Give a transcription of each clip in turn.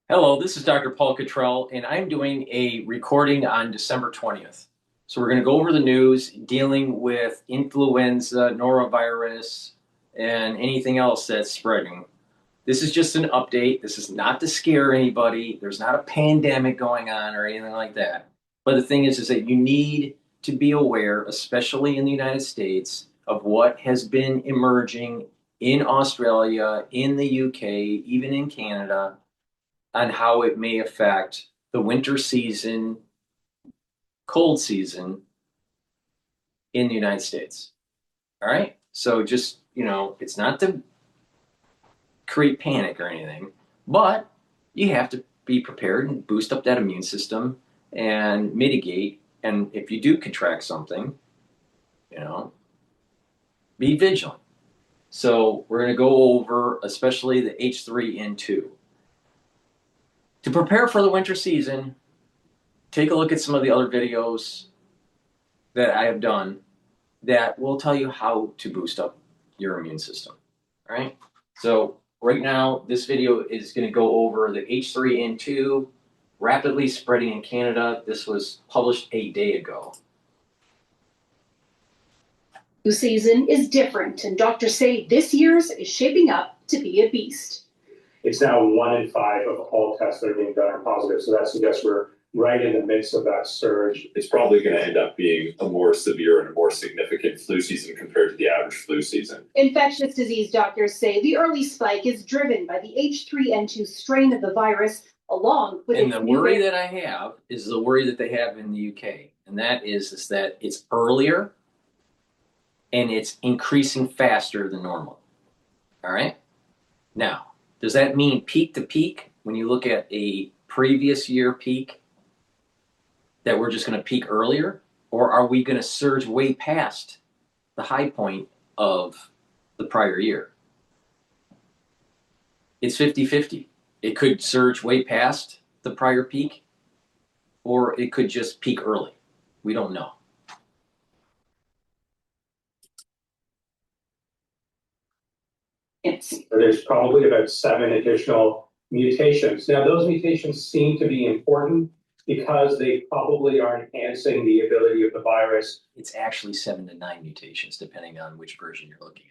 Hello, this is Dr. Paul Cottrell, and I'm doing a recording on December 20th. So we're going to go over the news dealing with influenza, norovirus, and anything else that's spreading. This is just an update. This is not to scare anybody. There's not a pandemic going on or anything like that. But the thing is that you need to be aware, especially in the United States, of what has been emerging in Australia, in the UK, even in Canada, on how it may affect the winter season, cold season in the United States. All right. So just, it's not to create panic or anything, but you have to be prepared and boost up that immune system and mitigate. And if you do contract something, be vigilant. So we're going to go over especially the H3N2. To prepare for the winter season, take a look at some of the other videos that I have done that will tell you how to boost up your immune system. All right. So right now, this video is going to go over the H3N2 rapidly spreading in Canada. This was published a day ago. Flu season is different, and doctors say this year's is shaping up to be a beast. It's now 1 in 5 of all tests that are being done are positive. So that suggests we're right in the midst of that surge. It's probably going to end up being a more severe and a more significant flu season compared to the average flu season. Infectious disease doctors say the early spike is driven by the H3N2 strain of the virus, along with and the worry that I have is the worry that they have in the UK, and that is that it's earlier and it's increasing faster than normal. All right. Now, does that mean peak to peak when you look at a previous year peak that we're just going to peak earlier? Or are we going to surge way past the high point of the prior year? It's 50-50. It could surge way past the prior peak, or it could just peak early. We don't know. There's probably about 7 additional mutations. Now, those mutations seem to be important because they probably are enhancing the ability of the virus. It's actually 7 to 9 mutations, depending on which version you're looking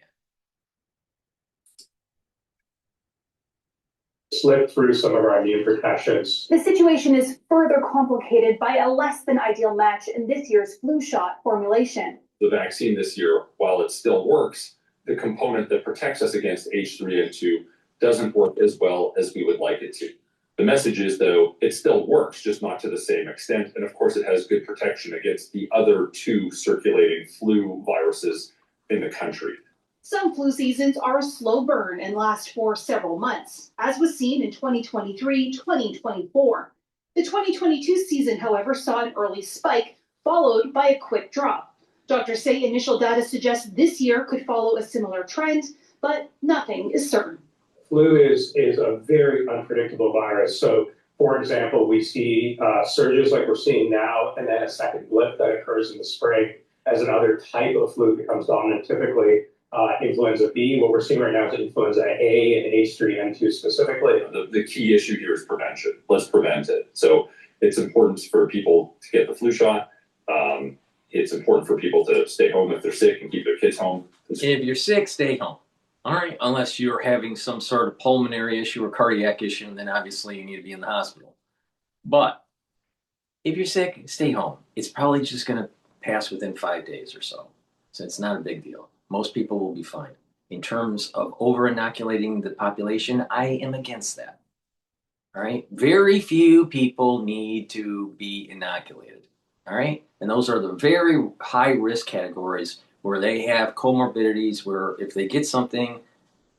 at. Slip through some of our immune protections. The situation is further complicated by a less than ideal match in this year's flu shot formulation. The vaccine this year, while it still works, the component that protects us against H3N2 doesn't work as well as we would like it to. The message is, though, it still works, just not to the same extent. And of course, it has good protection against the other 2 circulating flu viruses in the country. Some flu seasons are a slow burn and last for several months, as was seen in 2023-2024. The 2022 season, however, saw an early spike, followed by a quick drop. Doctors say initial data suggests this year could follow a similar trend, but nothing is certain. Flu is a very unpredictable virus. So, for example, we see surges like we're seeing now, and then a second blip that occurs in the spring as another type of flu becomes dominant, typically influenza B. What we're seeing right now is influenza A and H3N2 specifically. The key issue here is prevention. Let's prevent it. So it's important for people to get the flu shot. It's important for people to stay home if they're sick and keep their kids home. If you're sick, stay home. All right, unless you're having some sort of pulmonary issue or cardiac issue, then obviously you need to be in the hospital. But if you're sick, stay home. It's probably just going to pass within 5 days or so. So it's not a big deal. Most people will be fine. In terms of over-inoculating the population, I am against that. All right, very few people need to be inoculated. All right, and those are the very high risk categories where they have comorbidities, where if they get something,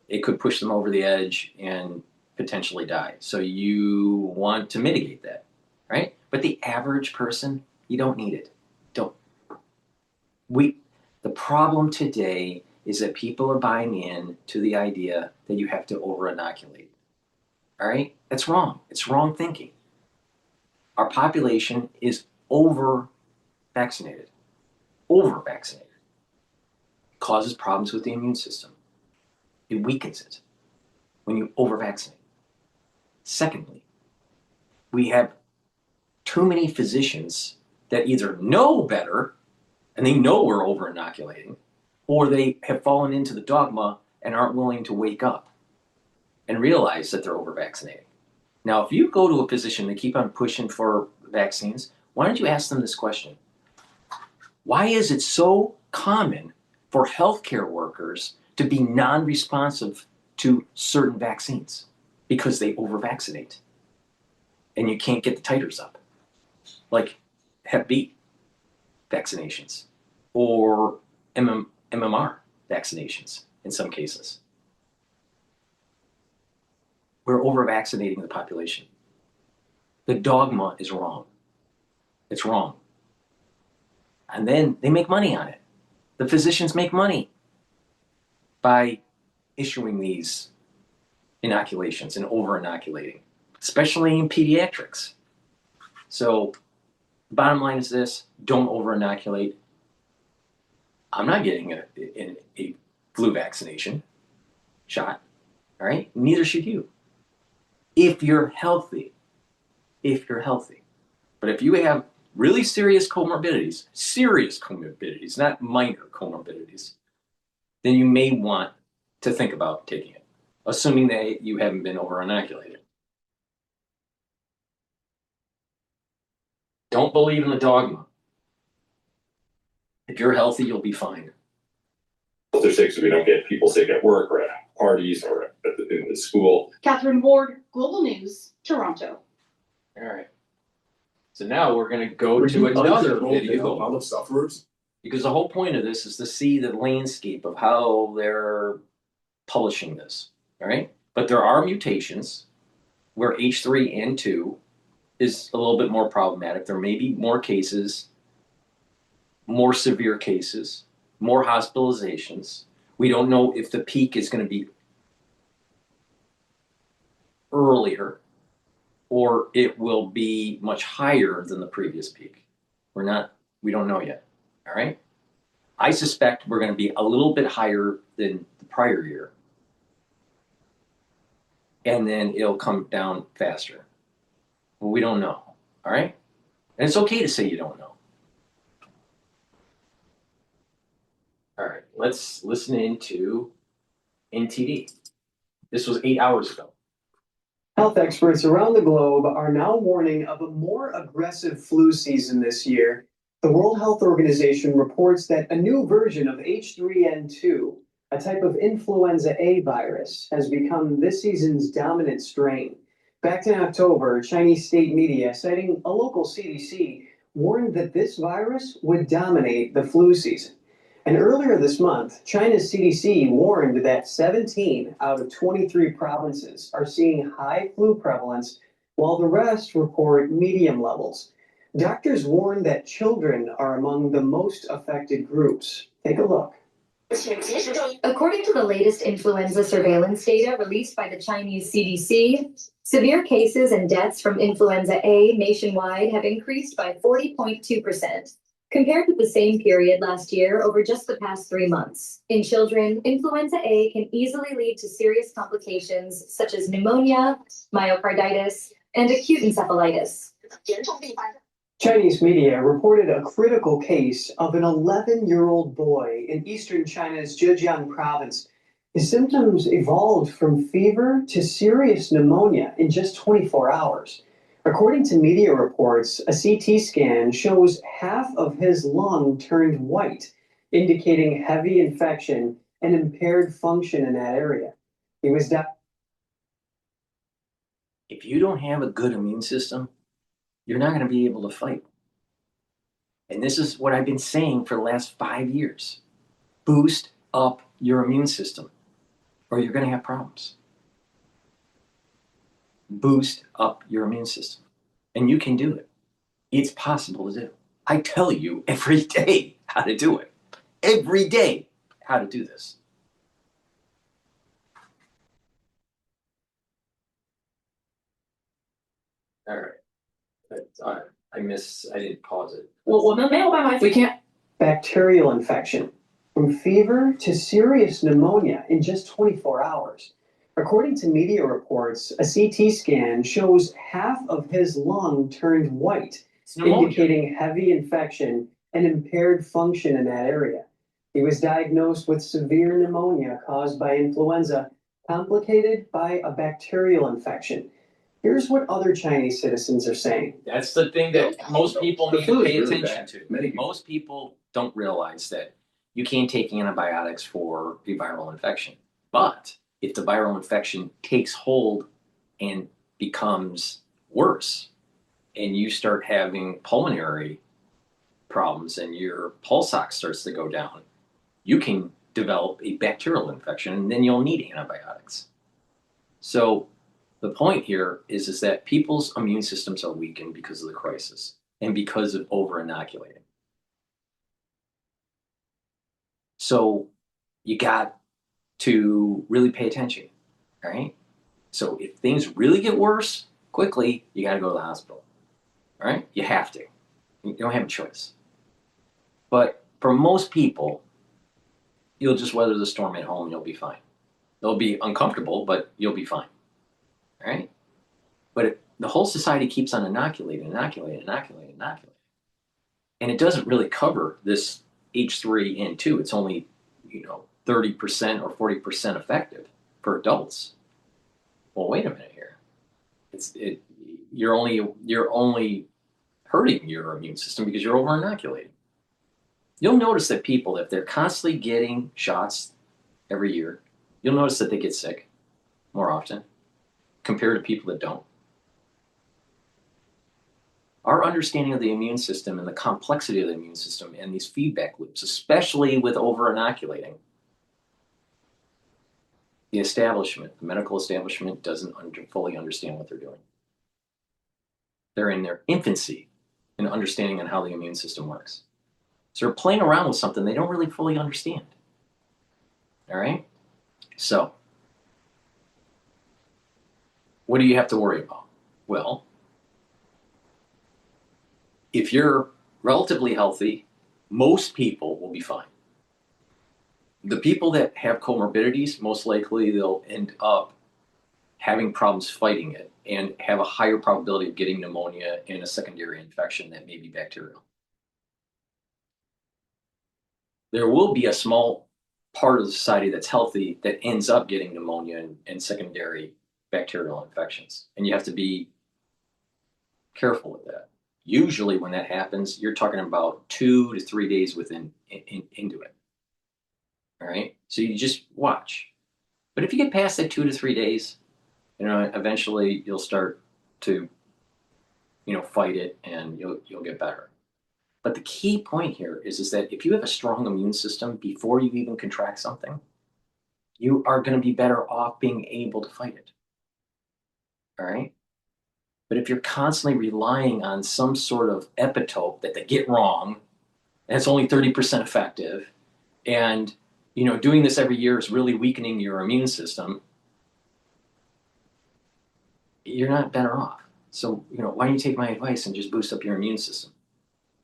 it could push them over the edge and potentially die. So you want to mitigate that, right? But the average person, you don't need it. The problem today is that people are buying in to the idea that you have to over-inoculate. All right, that's wrong. It's wrong thinking. Our population is over-vaccinated. Causes problems with the immune system. It weakens it when you over-vaccinate. Secondly, we have too many physicians that either know better and they know we're over inoculating, or they have fallen into the dogma and aren't willing to wake up and realize that they're over vaccinating. Now, if you go to a physician and keep on pushing for vaccines, why don't you ask them this question? Why is it so common for healthcare workers to be non-responsive to certain vaccines? Because they over-vaccinate. And you can't get the titers up. Like Hep B vaccinations or MMR vaccinations in some cases. We're over-vaccinating the population. The dogma is wrong. It's wrong. And then they make money on it. The physicians make money by issuing these inoculations and over-inoculating, especially in pediatrics. So the bottom line is this: don't over-inoculate. I'm not getting a flu vaccination shot, all right? Neither should you. If you're healthy, But if you have really serious comorbidities, not minor comorbidities, then you may want to think about taking it, assuming that you haven't been over-inoculated. Don't believe in the dogma. If you're healthy, you'll be fine. They're sick so we don't get people sick at work or at parties or in the school. Catherine Ward, Global News, Toronto. All right. So now we're going to go to another video. All the sufferers. Because the whole point of this is to see the landscape of how they're publishing this, all right? But there are mutations where H3N2 is a little bit more problematic. There may be more cases, more severe cases, more hospitalizations. We don't know if the peak is going to be earlier or it will be much higher than the previous peak. We don't know yet. All right. I suspect we're going to be a little bit higher than the prior year. And then it'll come down faster. Well, we don't know. All right. And it's okay to say you don't know. All right. Let's listen into NTD. This was 8 hours ago. Health experts around the globe are now warning of a more aggressive flu season this year. The World Health Organization reports that a new version of H3N2, a type of influenza A virus, has become this season's dominant strain. Back in October, Chinese state media, citing a local CDC, warned that this virus would dominate the flu season. And earlier this month, China's CDC warned that 17 out of 23 provinces are seeing high flu prevalence, while the rest report medium levels. Doctors warn that children are among the most affected groups. Take a look. According to the latest influenza surveillance data released by the Chinese CDC, severe cases and deaths from influenza A nationwide have increased by 40.2%. Compared with the same period last year over just the past 3 months. In children, influenza A can easily lead to serious complications such as pneumonia, myocarditis, and acute encephalitis. Chinese media reported a critical case of an 11-year-old boy in eastern China's Zhejiang province. His symptoms evolved from fever to serious pneumonia in just 24 hours. According to media reports, a CT scan shows half of his lung turned white, indicating heavy infection and impaired function in that area. He was If you don't have a good immune system, you're not going to be able to fight. And this is what I've been saying for the last 5 years. Boost up your immune system, or you're going to have problems. Boost up your immune system. And you can do it. It's possible to do. I tell you every day how to do it. Every day how to do this. All right. I didn't pause it. We can't. Bacterial infection, from fever to serious pneumonia in just 24 hours. According to media reports, a CT scan shows half of his lung turned white, indicating heavy infection and impaired function in that area. He was diagnosed with severe pneumonia caused by influenza, complicated by a bacterial infection. Here's what other Chinese citizens are saying. That's the thing that most people need to pay attention to. Most people don't realize that you can't take antibiotics for a viral infection. But if the viral infection takes hold and becomes worse, and you start having pulmonary problems and your pulse ox starts to go down, you can develop a bacterial infection and then you'll need antibiotics. So the point here is that people's immune systems are weakened because of the crisis and because of over-inoculating. So you got to really pay attention, all right? So if things really get worse quickly, you got to go to the hospital, all right? You have to. You don't have a choice. But for most people, you'll just weather the storm at home and you'll be fine. It'll be uncomfortable, but you'll be fine. All right? But if the whole society keeps on inoculating, and it doesn't really cover this H3N2. It's only, 30% or 40% effective for adults. Well, wait a minute here. You're only hurting your immune system because you're over inoculating. You'll notice that people, if they're constantly getting shots every year, you'll notice that they get sick more often compared to people that don't. Our understanding of the immune system and the complexity of the immune system and these feedback loops, especially with over-inoculating, the medical establishment doesn't fully understand what they're doing. They're in their infancy in understanding on how the immune system works. So they're playing around with something they don't really fully understand. All right? So, what do you have to worry about? Well, if you're relatively healthy, most people will be fine. The people that have comorbidities, most likely they'll end up having problems fighting it and have a higher probability of getting pneumonia and a secondary infection that may be bacterial. There will be a small part of the society that's healthy that ends up getting pneumonia and secondary bacterial infections. And you have to be careful with that. Usually when that happens, you're talking about 2 to 3 days into it. All right? So you just watch. But if you get past that 2 to 3 days, eventually you'll start to, fight it and you'll get better. But the key point here is that if you have a strong immune system before you even contract something, you are going to be better off being able to fight it. All right? But if you're constantly relying on some sort of epitope that they get wrong, and it's only 30% effective, and doing this every year is really weakening your immune system, you're not better off. So, why don't you take my advice and just boost up your immune system?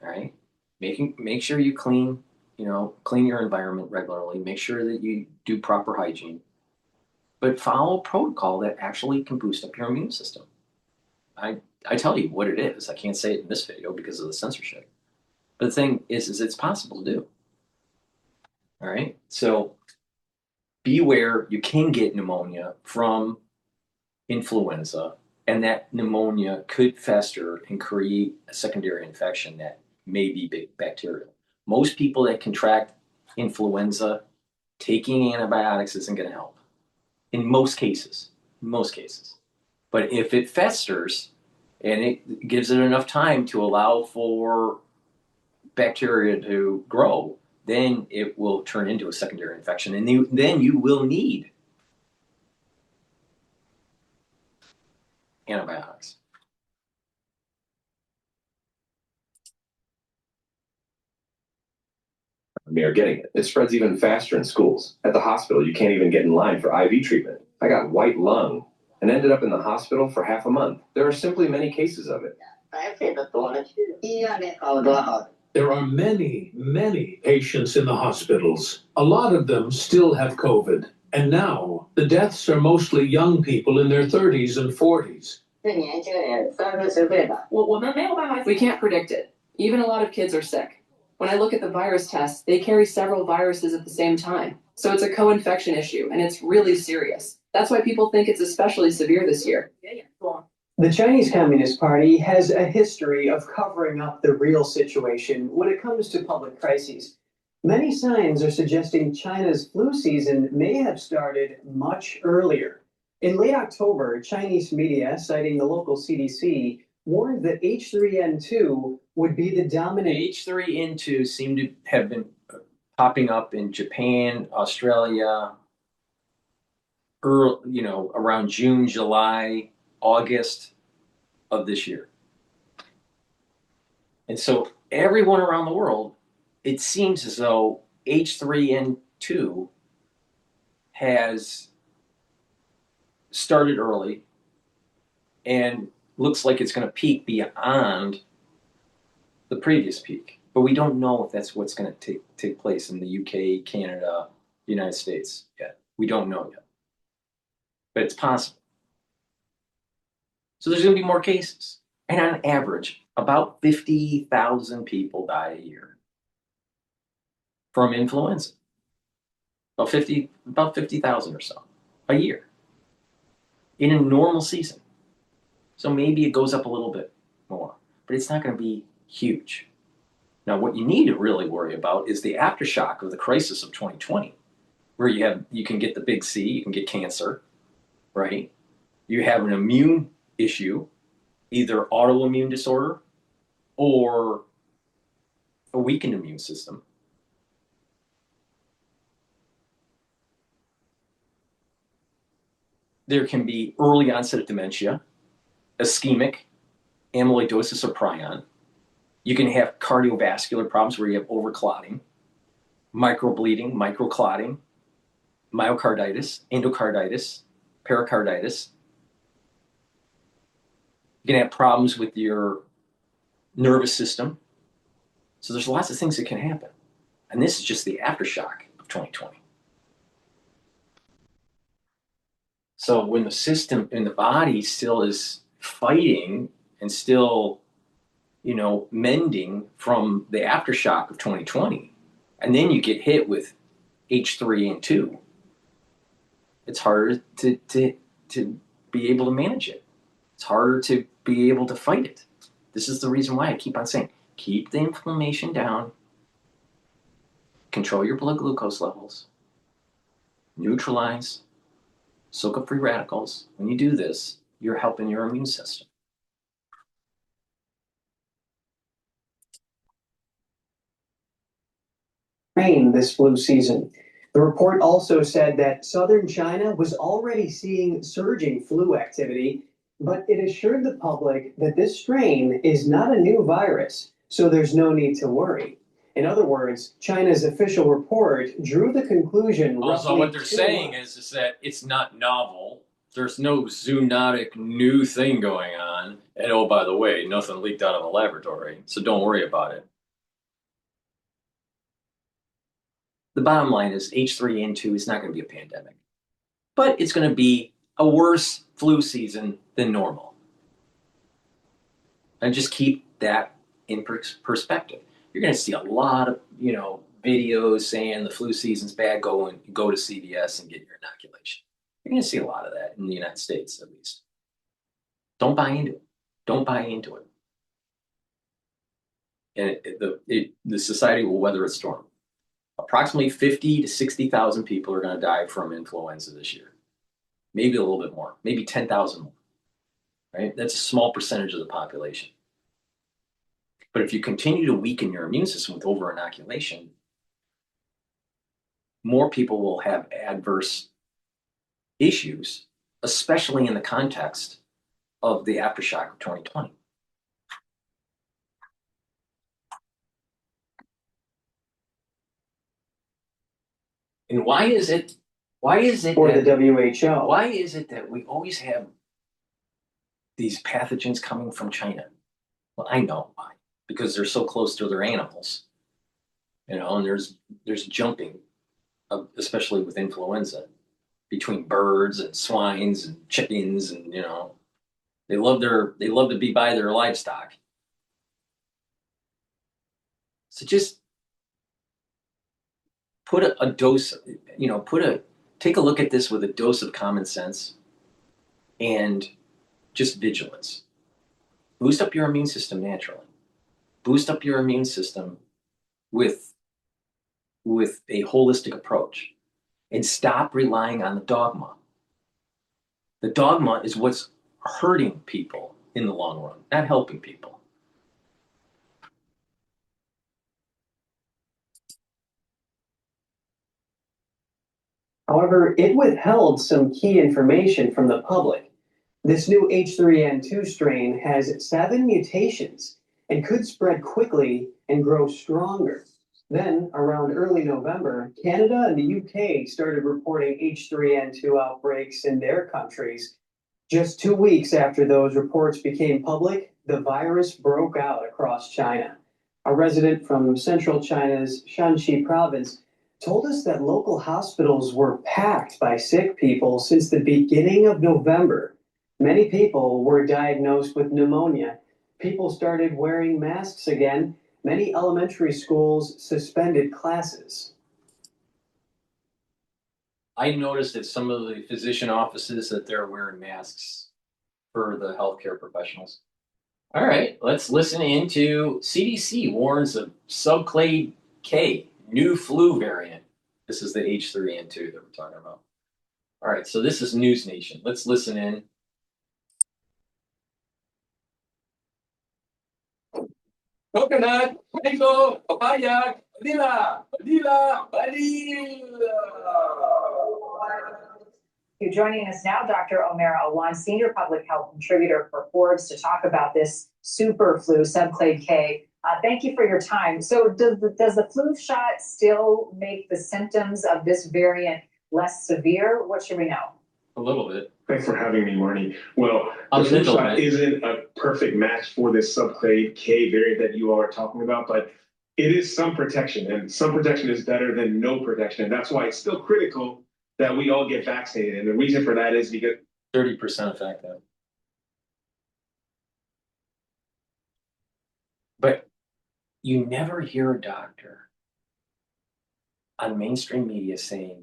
All right? Make sure you clean your environment regularly. Make sure that you do proper hygiene. But follow a protocol that actually can boost up your immune system. I tell you what it is. I can't say it in this video because of the censorship. But the thing is it's possible to do. All right? So be aware you can get pneumonia from influenza, and that pneumonia could fester and create a secondary infection that may be bacterial. Most people that contract influenza, taking antibiotics isn't going to help. In most cases. But if it festers and it gives it enough time to allow for bacteria to grow, then it will turn into a secondary infection, and then you will need antibiotics. Me are getting it. It spreads even faster in schools. At the hospital, you can't even get in line for IV treatment. I got white lung and ended up in the hospital for half a month. There are simply many cases of it. There are many, many patients in the hospitals. A lot of them still have COVID, And now, the deaths are mostly young people in their 30s and 40s. We can't predict it. Even a lot of kids are sick. When I look at the virus tests, they carry several viruses at the same time. So it's a co-infection issue, and it's really serious. That's why people think it's especially severe this year. The Chinese Communist Party has a history of covering up the real situation when it comes to public crises. Many signs are suggesting China's flu season may have started much earlier. In late October, Chinese media, citing the local CDC, warned that H3N2 would be the dominant. H3N2 seem to have been popping up in Japan, Australia, around June, July, August of this year. And so everyone around the world, it seems as though H3N2 has started early and looks like it's going to peak beyond the previous peak. But we don't know if that's what's going to take place in the UK, Canada, United States yet. We don't know yet. But it's possible. So there's going to be more cases. And on average, about 50,000 people die a year from influenza. About 50,000 or so a year in a normal season. So maybe it goes up a little bit more, but it's not going to be huge. Now, what you need to really worry about is the aftershock of the crisis of 2020, where you can get the big C, you can get cancer, right? You have an immune issue, either autoimmune disorder or a weakened immune system. There can be early onset of dementia, ischemic, amyloidosis or prion. You can have cardiovascular problems where you have overclotting, microbleeding, microclotting, myocarditis, endocarditis, pericarditis. You can have problems with your nervous system. So there's lots of things that can happen. And this is just the aftershock of 2020. So when the system in the body still is fighting and still, mending from the aftershock of 2020, and then you get hit with H3N2, it's harder to be able to manage it. It's harder to be able to fight it. This is the reason why I keep on saying, keep the inflammation down, control your blood glucose levels, neutralize, soak up free radicals. When you do this, you're helping your immune system. This flu season. The report also said that southern China was already seeing surging flu activity, but it assured the public that this strain is not a new virus, so there's no need to worry. In other words, China's official report drew the conclusion. Also, what they're saying is that it's not novel. There's no zoonotic new thing going on. And oh, by the way, nothing leaked out of a laboratory, so don't worry about it. The bottom line is H3N2 is not going to be a pandemic, but it's going to be a worse flu season than normal. And just keep that in perspective. You're going to see a lot of, videos saying the flu season's bad, go to CVS and get your inoculation. You're going to see a lot of that in the United States, at least. Don't buy into it. Don't buy into it. And the society will weather its storm. Approximately 50 to 60,000 people are going to die from influenza this year. Maybe a little bit more, maybe 10,000 more, right? That's a small percentage of the population. But if you continue to weaken your immune system with over-inoculation, more people will have adverse issues, especially in the context of the aftershock of 2020. And why is it For the WHO. Why is it that we always have these pathogens coming from China? Well, I know why. Because they're so close to their animals, and there's jumping, especially with influenza. between birds and swines and chickens, and they love to be by their livestock. So just put a dose, take a look at this with a dose of common sense and just vigilance. Boost up your immune system naturally. Boost up your immune system with a holistic approach, and stop relying on the dogma. The dogma is what's hurting people in the long run, not helping people. However, it withheld some key information from the public. This new H3N2 strain has 7 mutations and could spread quickly and grow stronger. Then, around early November, Canada and the UK started reporting H3N2 outbreaks in their countries. Just 2 weeks after those reports became public, the virus broke out across China. A resident from central China's Shanxi province told us that local hospitals were packed by sick people since the beginning of November. Many people were diagnosed with pneumonia. People started wearing masks again. Many elementary schools suspended classes. I noticed at some of the physician offices that they're wearing masks for the healthcare professionals. All right, let's listen into CDC warns of subclade K, new flu variant. This is the H3N2 that we're talking about. All right, so this is News Nation. Let's listen in. Coconut, mango, papaya, vanilla, vanilla, vanilla. You're joining us now, Dr. Omer Awan, Senior Public Health Contributor for Forbes, to talk about this super flu, subclade K. Thank you for your time. So does the flu shot still make the symptoms of this variant less severe? What should we know? A little bit. Thanks for having me, Marnie. Well, the flu shot isn't a perfect match for this subclade K variant that you all are talking about, but it is some protection, and some protection is better than no protection. And that's why it's still critical that we all get vaccinated. And the reason for that is because 30% effective. But you never hear a doctor on mainstream media saying,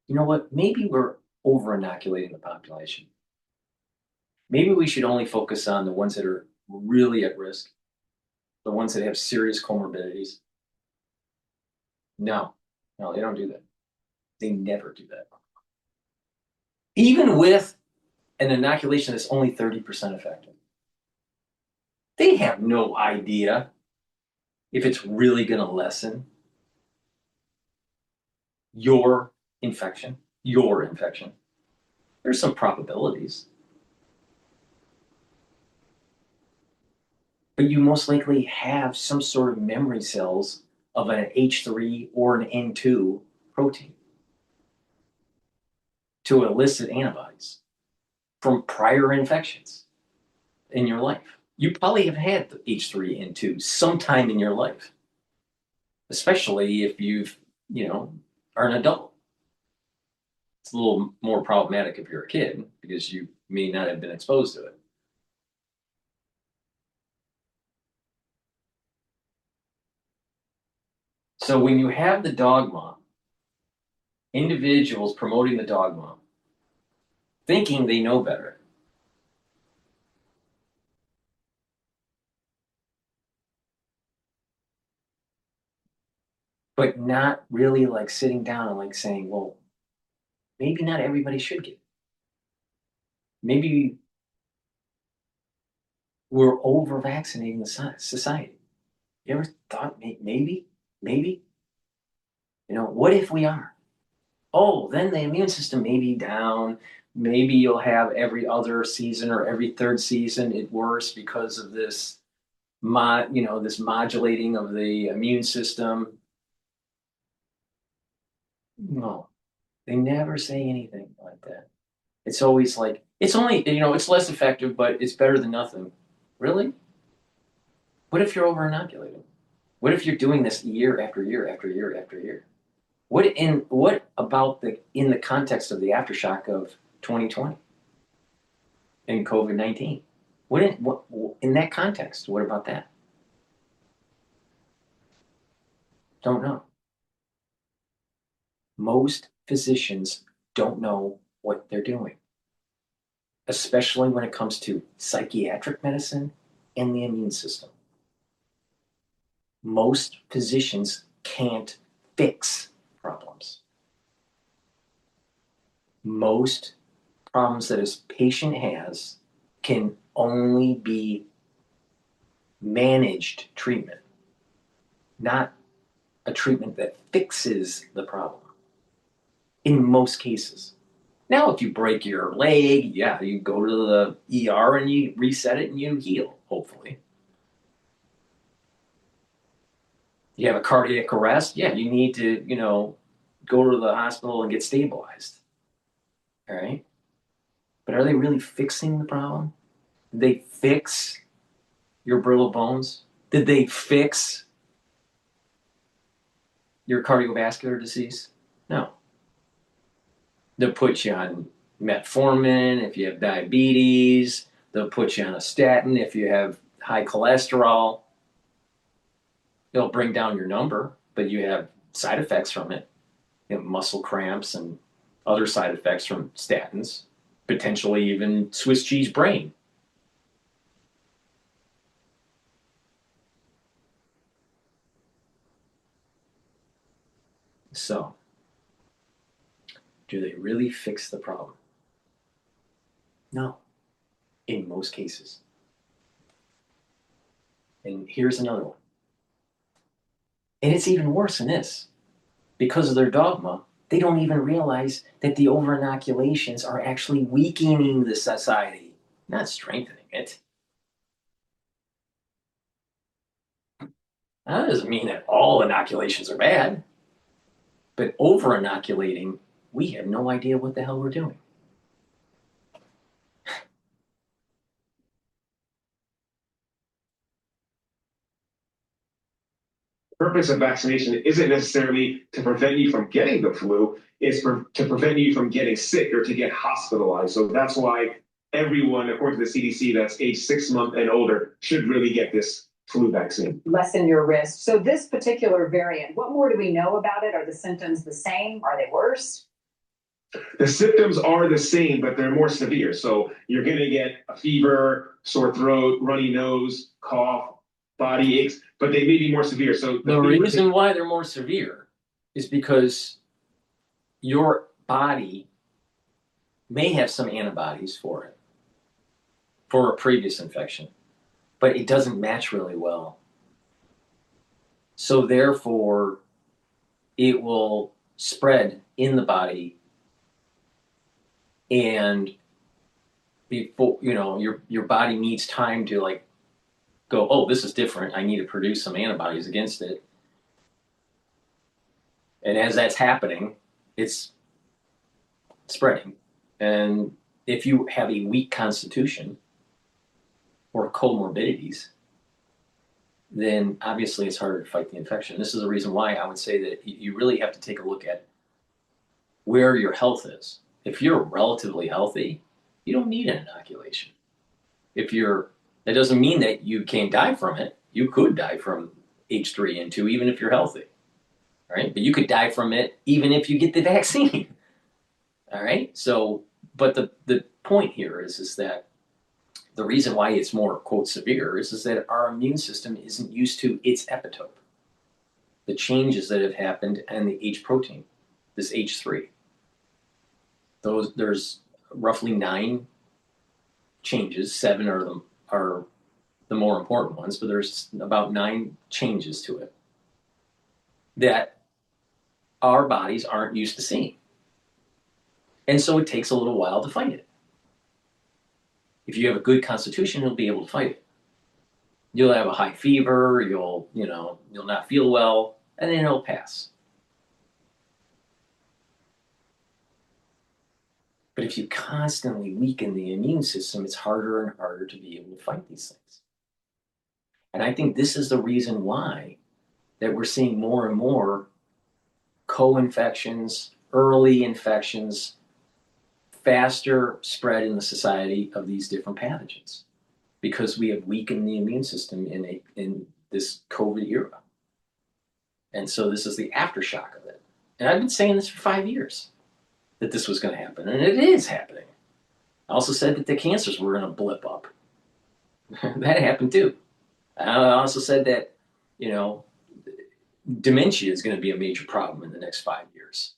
you know what, maybe we're over-inoculating the population. Maybe we should only focus on the ones that are really at risk, the ones that have serious comorbidities. No, they don't do that. They never do that. Even with an inoculation that's only 30% effective, they have no idea if it's really going to lessen your infection. There's some probabilities, but you most likely have some sort of memory cells of an H3 or an N2 protein to elicit antibodies from prior infections in your life. You probably have had the H3N2 sometime in your life, especially if you've, are an adult. It's a little more problematic if you're a kid because you may not have been exposed to it. So when you have the dogma, individuals promoting the dogma, thinking they know better, but not really like sitting down and like saying, well, maybe not everybody should get it. Maybe we're over-vaccinating the society. You ever thought maybe? What if we are? Oh, then the immune system may be down. Maybe you'll have every other season or every third season it worse because of this, this modulating of the immune system. No, they never say anything like that. It's always like, it's only, it's less effective, but it's better than nothing. Really? What if you're over-inoculated? What if you're doing this year after year after year after year? What about in the context of the aftershock of 2020 and COVID-19? What in that context? What about that? Don't know. Most physicians don't know what they're doing, especially when it comes to psychiatric medicine and the immune system. Most physicians can't fix problems. Most problems that a patient has can only be managed treatment, not a treatment that fixes the problem in most cases. Now, if you break your leg, yeah, you go to the ER and you reset it and you heal, hopefully. You have a cardiac arrest, yeah, you need to, go to the hospital and get stabilized. All right? But are they really fixing the problem? Did they fix your brittle bones? Did they fix your cardiovascular disease? No. They'll put you on metformin if you have diabetes. They'll put you on a statin if you have high cholesterol. They'll bring down your number, but you have side effects from it. You have muscle cramps and other side effects from statins, potentially even Swiss cheese brain. So, do they really fix the problem? No, in most cases. And here's another one. And it's even worse than this. Because of their dogma, they don't even realize that the over-inoculations are actually weakening the society, not strengthening it. That doesn't mean that all inoculations are bad. But over-inoculating, we have no idea what the hell we're doing. Purpose of vaccination isn't necessarily to prevent you from getting the flu, it's to prevent you from getting sick or to get hospitalized. So that's why everyone, according to the CDC, that's age 6 months and older, should really get this flu vaccine. Lessen your risk. So this particular variant, what more do we know about it? Are the symptoms the same? Are they worse? The symptoms are the same, but they're more severe. So you're going to get a fever, sore throat, runny nose, cough, body aches, but they may be more severe. So the reason why they're more severe is because your body may have some antibodies for it, for a previous infection, but it doesn't match really well. So therefore, it will spread in the body, and before your body needs time to go, oh, this is different. I need to produce some antibodies against it. And as that's happening, it's spreading. And if you have a weak constitution or comorbidities, then obviously it's harder to fight the infection. This is the reason why I would say that you really have to take a look at where your health is. If you're relatively healthy, you don't need an inoculation. That doesn't mean that you can't die from it. You could die from H3N2 even if you're healthy, right? But you could die from it even if you get the vaccine, all right? So, but the point here is that the reason why it's more, quote, severe is that our immune system isn't used to its epitope, the changes that have happened in the H protein, this H3. There's roughly 9 changes. 7 are the more important ones, but there's about 9 changes to it that our bodies aren't used to seeing. And so it takes a little while to fight it. If you have a good constitution, you'll be able to fight it. You'll have a high fever, you'll not feel well, and then it'll pass. But if you constantly weaken the immune system, it's harder and harder to be able to fight these things. And I think this is the reason why that we're seeing more and more co-infections, early infections, faster spread in the society of these different pathogens because we have weakened the immune system in this COVID era. And so this is the aftershock of it. And I've been saying this for 5 years, that this was going to happen, and it is happening. I also said that the cancers were going to blip up. That happened too. I also said that, you know, dementia is going to be a major problem in the next 5 years,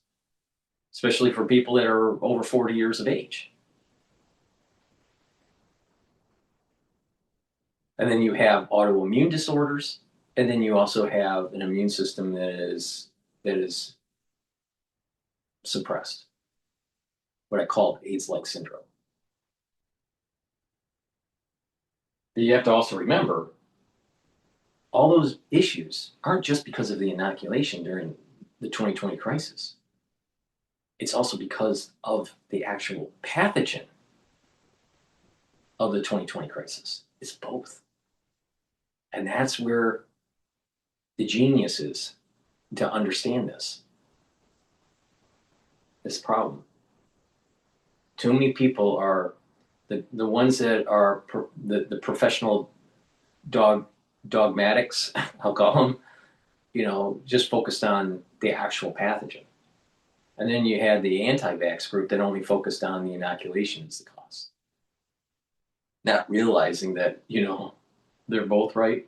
especially for people that are over 40 years of age. And then you have autoimmune disorders, and then you also have an immune system that is suppressed, what I call AIDS-like syndrome. But you have to also remember, all those issues aren't just because of the inoculation during the 2020 crisis. It's also because of the actual pathogen of the 2020 crisis. It's both. And that's where the genius is to understand this problem. Too many people are, the ones that are the professional dogmatics, I'll call them, you know, just focused on the actual pathogen. And then you had the anti-vax group that only focused on the inoculation as the cause. Not realizing that, you know, they're both right.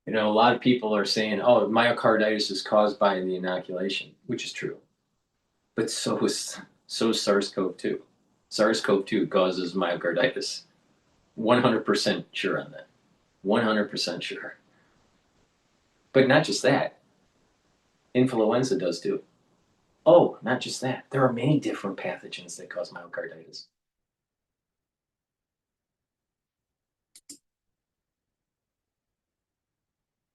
You know, a lot of people are saying, oh, myocarditis is caused by the inoculation, which is true. But so is SARS-CoV-2. SARS-CoV-2 causes myocarditis. 100% sure on that. 100% sure. But not just that. Influenza does too. Oh, not just that. There are many different pathogens that cause myocarditis.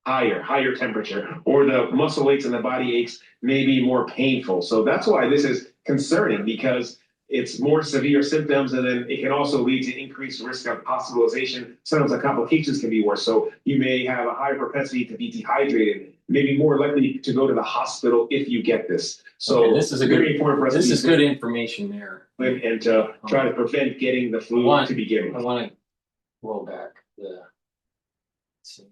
Higher temperature, or the muscle aches and the body aches may be more painful. So that's why this is concerning, because it's more severe symptoms, and then it can also lead to increased risk of hospitalization. Sometimes the complications can be worse. So you may have a higher propensity to be dehydrated, maybe more likely to go to the hospital if you get this. So okay, this is very important for us. This is good information there. And to try to prevent getting the flu to begin with. I want to roll back the. Let's see here.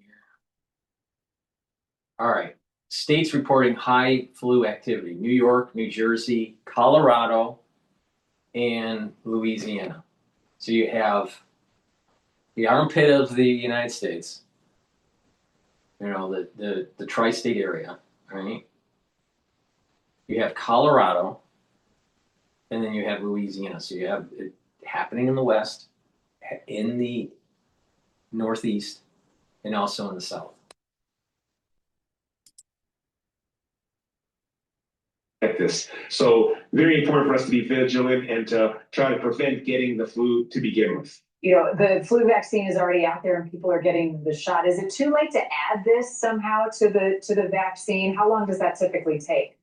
All right. States reporting high flu activity: New York, New Jersey, Colorado, and Louisiana. So you have the armpit of the United States, you know, the tri-state area, right? You have Colorado, and then you have Louisiana. So you have it happening in the West, in the Northeast, and also in the South. This. So very important for us to be vigilant and to try to prevent getting the flu to begin with. You know, the flu vaccine is already out there and people are getting the shot. Is it too late to add this somehow to the vaccine? How long does that typically take?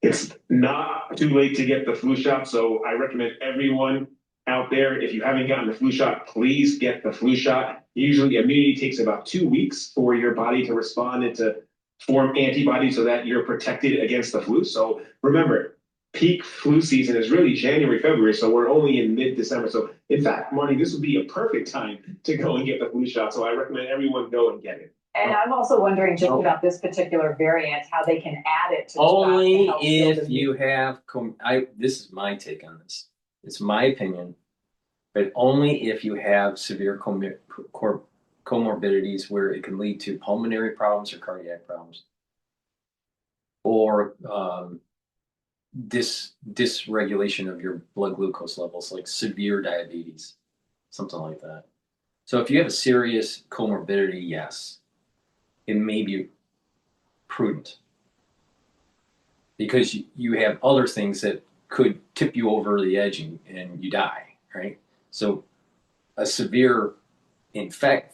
It's not too late to get the flu shot. So I recommend everyone out there, if you haven't gotten the flu shot, please get the flu shot. Usually immunity takes about 2 weeks for your body to respond and to form antibodies so that you're protected against the flu. So remember, peak flu season is really January, February, so we're only in mid-December. So in fact, Marnie, this would be a perfect time to go and get the flu shot. So I recommend everyone go and get it. And I'm also wondering just about this particular variant, how they can add it to only if you have, this is my take on this. It's my opinion, but only if you have severe comorbidities where it can lead to pulmonary problems or cardiac problems, or dysregulation of your blood glucose levels, like severe diabetes, something like that. So if you have a serious comorbidity, yes, it may be prudent because you have other things that could tip you over the edge and you die, right? So a severe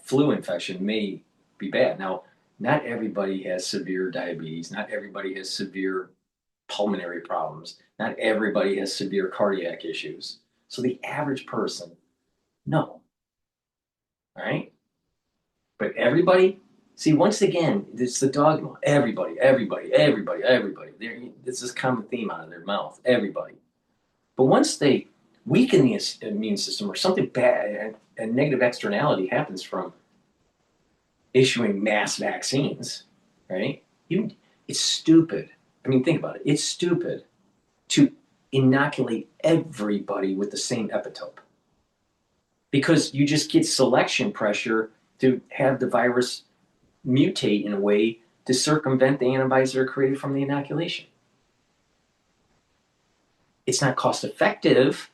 flu infection may be bad. Now, not everybody has severe diabetes. Not everybody has severe pulmonary problems. Not everybody has severe cardiac issues. So the average person, no. All right? But everybody, see, once again, it's the dogma. Everybody. This is a common theme out of their mouth. Everybody. But once they weaken the immune system or something bad, a negative externality happens from issuing mass vaccines, right? It's stupid. I mean, think about it. It's stupid to inoculate everybody with the same epitope because you just get selection pressure to have the virus mutate in a way to circumvent the antibodies that are created from the inoculation. It's not cost effective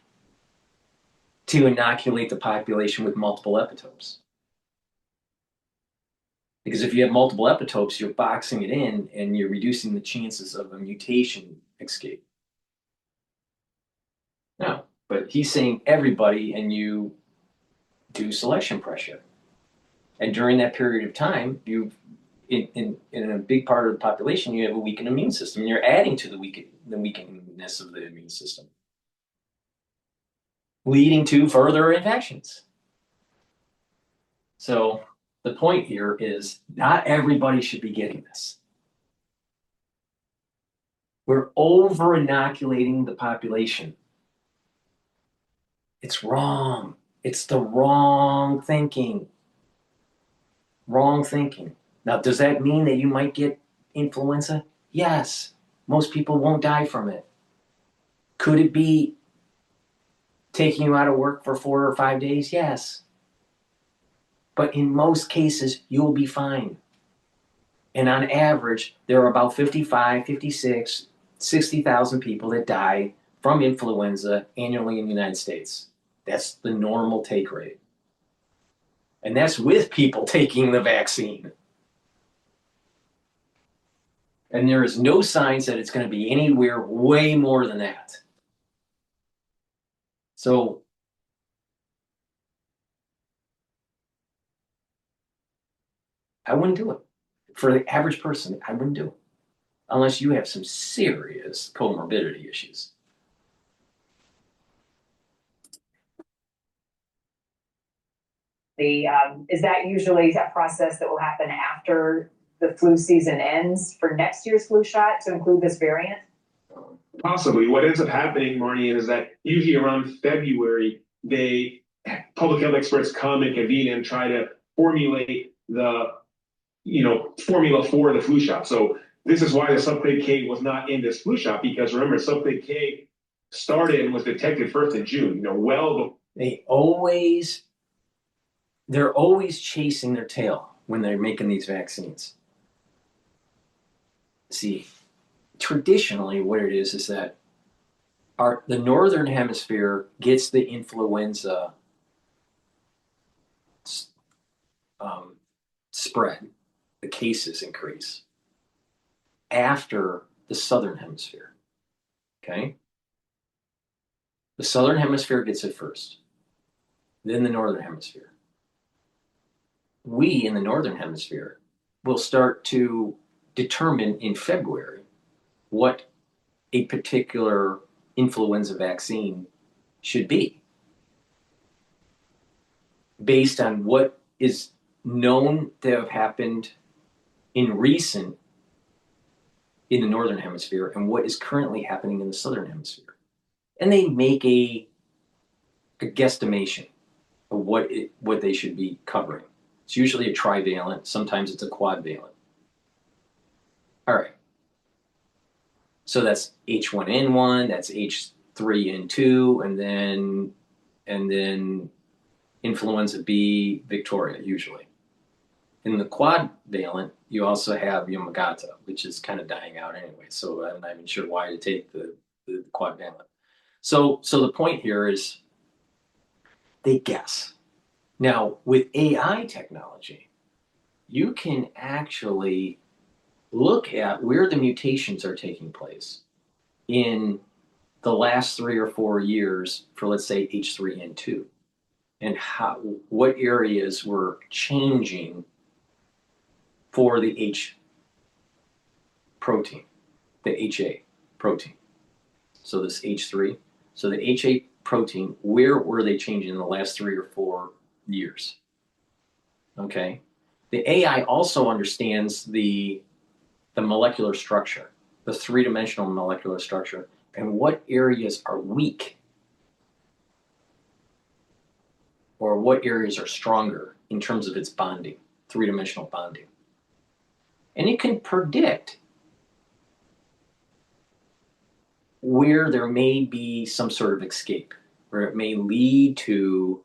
to inoculate the population with multiple epitopes. Because if you have multiple epitopes, you're boxing it in and you're reducing the chances of a mutation escape. No, but he's saying everybody and you do selection pressure. And during that period of time, in a big part of the population, you have a weakened immune system and you're adding to the weakenness of the immune system, leading to further infections. So the point here is not everybody should be getting this. We're over-inoculating the population. It's wrong. It's the wrong thinking. Wrong thinking. Now, does that mean that you might get influenza? Yes. Most people won't die from it. Could it be taking you out of work for 4 or 5 days? Yes. But in most cases, you'll be fine. And on average, there are about 55, 56, 60,000 people that die from influenza annually in the United States. That's the normal take rate. And that's with people taking the vaccine. And there is no signs that it's going to be anywhere way more than that. So I wouldn't do it. For the average person, I wouldn't do it. Unless you have some serious comorbidity issues. Is that usually a process that will happen after the flu season ends for next year's flu shot to include this variant? Possibly. What ends up happening, Marnie, is that usually around February, public health experts come and convene and try to formulate the formula for the flu shot. So this is why the subclade K was not in this flu shot, because remember, subclade K started and was detected first in June. They're always chasing their tail when they're making these vaccines. See, traditionally what it is that the northern hemisphere gets the influenza spread, the cases increase after the southern hemisphere. Okay? The southern hemisphere gets it first, then the northern hemisphere. We in the northern hemisphere will start to determine in February what a particular influenza vaccine should be based on what is known to have happened in the northern hemisphere and what is currently happening in the southern hemisphere. And they make a guesstimation of what they should be covering. It's usually a trivalent, sometimes it's a quadvalent. All right. So that's H1N1, that's H3N2, and then influenza B Victoria usually. In the quadvalent, you also have Yamagata, which is kind of dying out anyway. So I'm not even sure why to take the quadvalent. So the point here is they guess. Now, with AI technology, you can actually look at where the mutations are taking place in the last 3 or 4 years for, let's say, H3N2, and what areas were changing for the H protein, the HA protein. So this H3, so the HA protein, where were they changing in the last 3 or 4 years? Okay, The AI also understands the molecular structure, the three-dimensional molecular structure, and what areas are weak or what areas are stronger in terms of its bonding, three-dimensional bonding. And it can predict where there may be some sort of escape, where it may lead to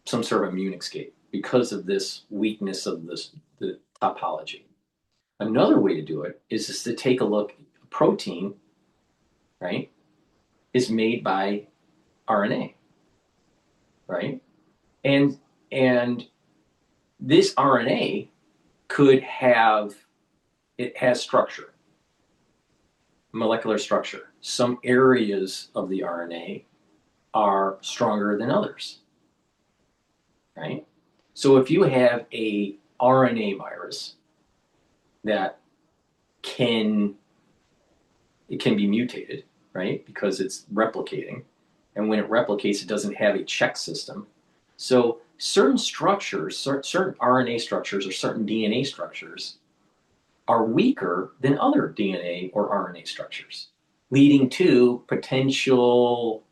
some sort of immune escape because of this weakness of the topology. Another way to do it is just to take a look. Protein, right, is made by RNA, right? And this RNA has structure, molecular structure. Some areas of the RNA are stronger than others, right? So if you have a RNA virus that it can be mutated, right? Because it's replicating. And when it replicates, it doesn't have a check system. So certain structures, certain RNA structures or certain DNA structures are weaker than other DNA or RNA structures, leading to potential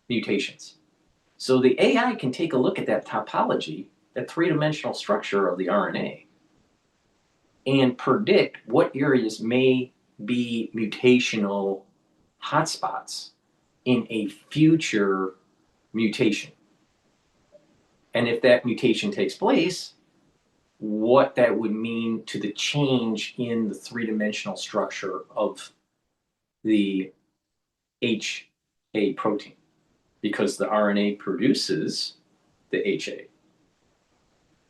mutations. So the AI can take a look at that topology, that three-dimensional structure of the RNA, and predict what areas may be mutational hotspots in a future mutation. And if that mutation takes place, what that would mean to the change in the three-dimensional structure of the HA protein, because the RNA produces the HA.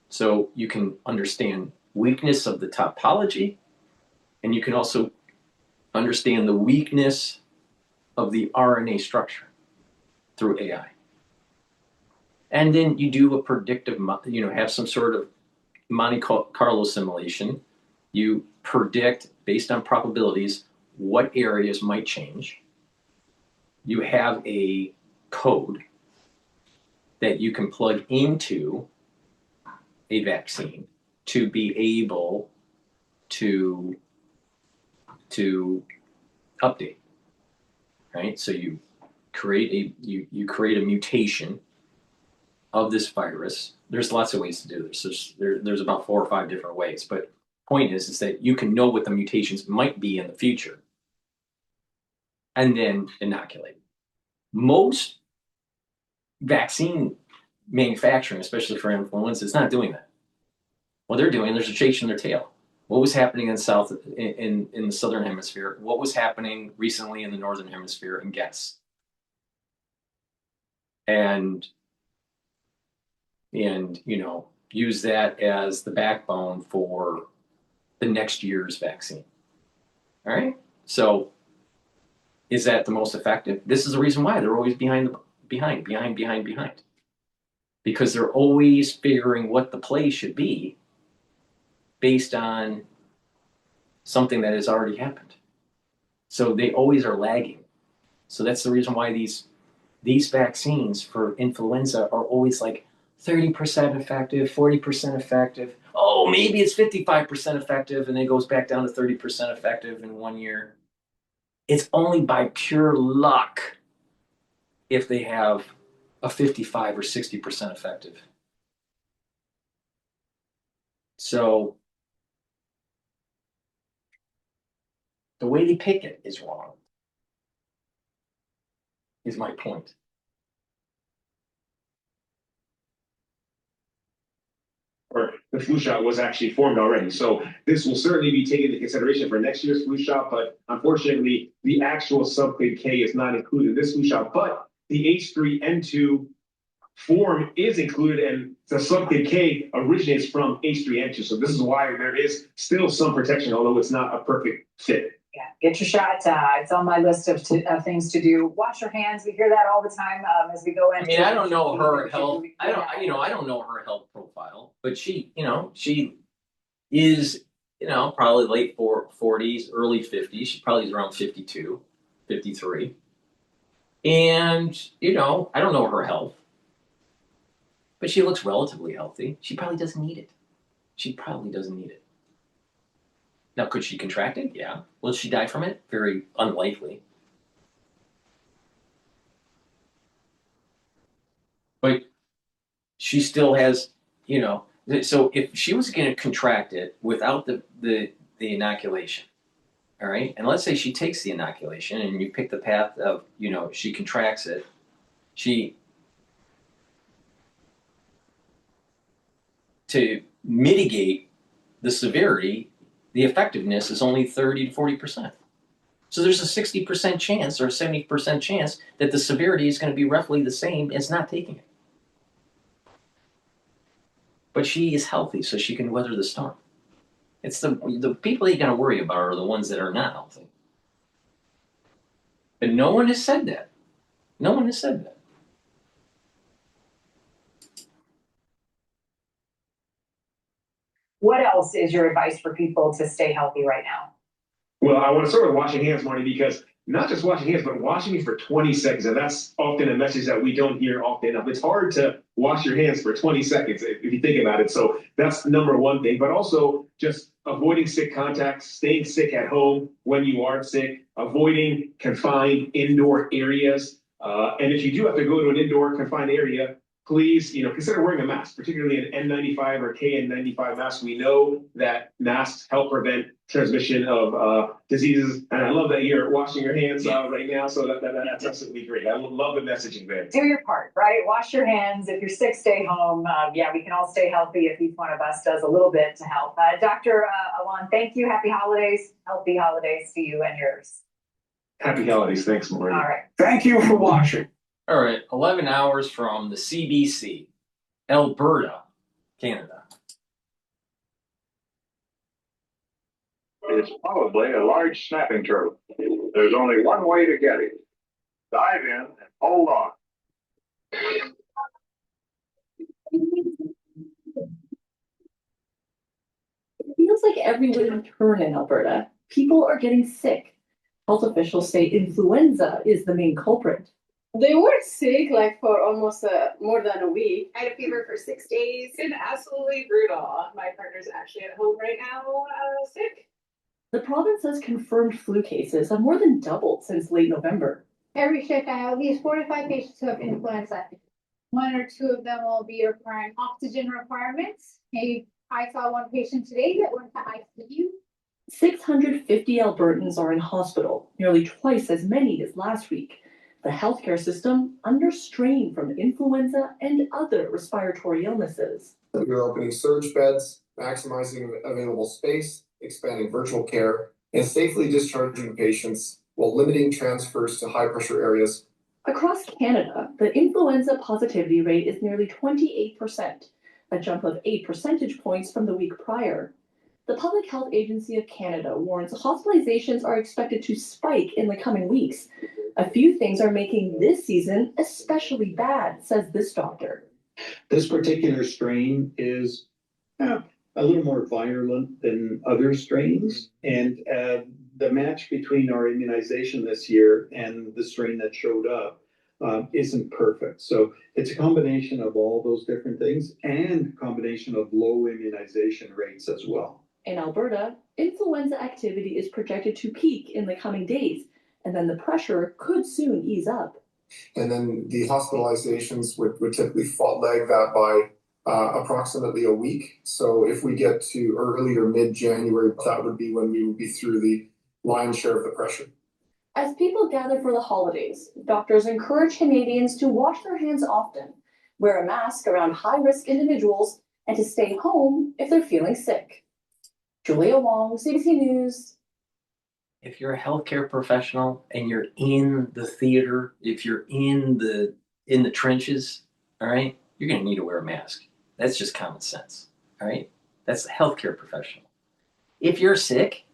So you can understand weakness of the topology, and you can also understand the weakness of the RNA structure through AI. And then you do a predictive, have some sort of Monte Carlo simulation. You predict based on probabilities what areas might change. You have a code that you can plug into a vaccine to be able to update, right? So you create a mutation of this virus. There's lots of ways to do this. There's about 4 or 5 different ways, but point is that you can know what the mutations might be in the future and then inoculate. Most vaccine manufacturing, especially for influenza, is not doing that. What they're doing, they're chasing their tail. What was happening in the southern hemisphere? What was happening recently in the northern hemisphere? And guess. And use that as the backbone for the next year's vaccine. All right. So, is that the most effective? This is the reason why they're always behind, because they're always figuring what the play should be based on something that has already happened. So they always are lagging. So that's the reason why these vaccines for influenza are always like 30% effective, 40% effective. Oh, maybe it's 55% effective, and then it goes back down to 30% effective in 1 year. It's only by pure luck if they have a 55 or 60% effective. So the way they pick it is wrong, is my point. Or the flu shot was actually formed already. So this will certainly be taken into consideration for next year's flu shot, but unfortunately, the actual subclade K is not included in this flu shot, but the H3N2 form is included, and the subclade K originates from H3N2. So this is why there is still some protection, although it's not a perfect fit. Yeah, get your shot. It's on my list of things to do. Wash your hands. We hear that all the time as we go in. I mean, I don't know her health. I don't know her health profile, but she is, probably late 40s, early 50s. She probably is around 52, 53. And, I don't know her health. but she looks relatively healthy. She probably doesn't need it. She probably doesn't need it. Now, could she contract it? Yeah. Will she die from it? Very unlikely. But she still has, so if she was going to contract it without the inoculation, all right, and let's say she takes the inoculation and you pick the path of, she contracts it, to mitigate the severity, the effectiveness is only 30 to 40%. So there's a 60% chance or a 70% chance that the severity is going to be roughly the same as not taking it. But she is healthy, so she can weather the storm. It's the people that you got to worry about are the ones that are not healthy. But no one has said that. No one has said that. What else is your advice for people to stay healthy right now? Well, I want to start with washing hands, Marty, because not just washing hands, but washing it for 20 seconds. And that's often a message that we don't hear often enough. It's hard to wash your hands for 20 seconds if you think about it. So that's number one thing. But also just avoiding sick contacts, staying sick at home when you are sick, avoiding confined indoor areas. And if you do have to go to an indoor confined area, please, consider wearing a mask, particularly an N95 or KN95 mask. We know that masks help prevent transmission of diseases. And I love that you're washing your hands right now. So that's absolutely great. I love the messaging there. Do your part, right? Wash your hands. If you're sick, stay home. We can all stay healthy if each one of us does a little bit to help. Dr. Awan, thank you. Happy holidays. Healthy holidays to you and yours. Happy holidays. Thanks, Maureen. All right. Thank you for watching. All right, 11 hours from the CBC, Alberta, Canada. It's probably a large snapping turtle. There's only one way to get it. Dive in and hold on. It feels like everywhere you turn in Alberta, people are getting sick. Health officials say influenza is the main culprit. They were sick for almost more than a week. I had a fever for 6 days. It's absolutely brutal. My partner's actually at home right now, sick. The province has confirmed flu cases have more than doubled since late November. Every shift, I have at least 4 to 5 patients who have influenza. 1 or 2 of them will be requiring oxygen requirements. Maybe I saw one patient today that went to ICU. 650 Albertans are in hospital, nearly twice as many as last week. The healthcare system under strain from influenza and other respiratory illnesses. We're opening surge beds, maximizing available space, expanding virtual care, and safely discharging patients while limiting transfers to high-pressure areas. Across Canada, the influenza positivity rate is nearly 28%, a jump of 8 percentage points from the week prior. The Public Health Agency of Canada warns hospitalizations are expected to spike in the coming weeks. A few things are making this season especially bad, says this doctor. This particular strain is a little more virulent than other strains, and the match between our immunization this year and the strain that showed up isn't perfect. So it's a combination of all those different things and a combination of low immunization rates as well. In Alberta, influenza activity is projected to peak in the coming days, and then the pressure could soon ease up. And then the hospitalizations would typically lag that by approximately a week. So if we get to early or mid-January, that would be when we would be through the lion's share of the pressure. As people gather for the holidays, doctors encourage Canadians to wash their hands often, wear a mask around high-risk individuals, and to stay home if they're feeling sick. Julia Wong, CBC News. If you're a healthcare professional and you're in the theater, if you're in the trenches, all right, you're going to need to wear a mask. That's just common sense, all right? That's a healthcare professional. If you're sick,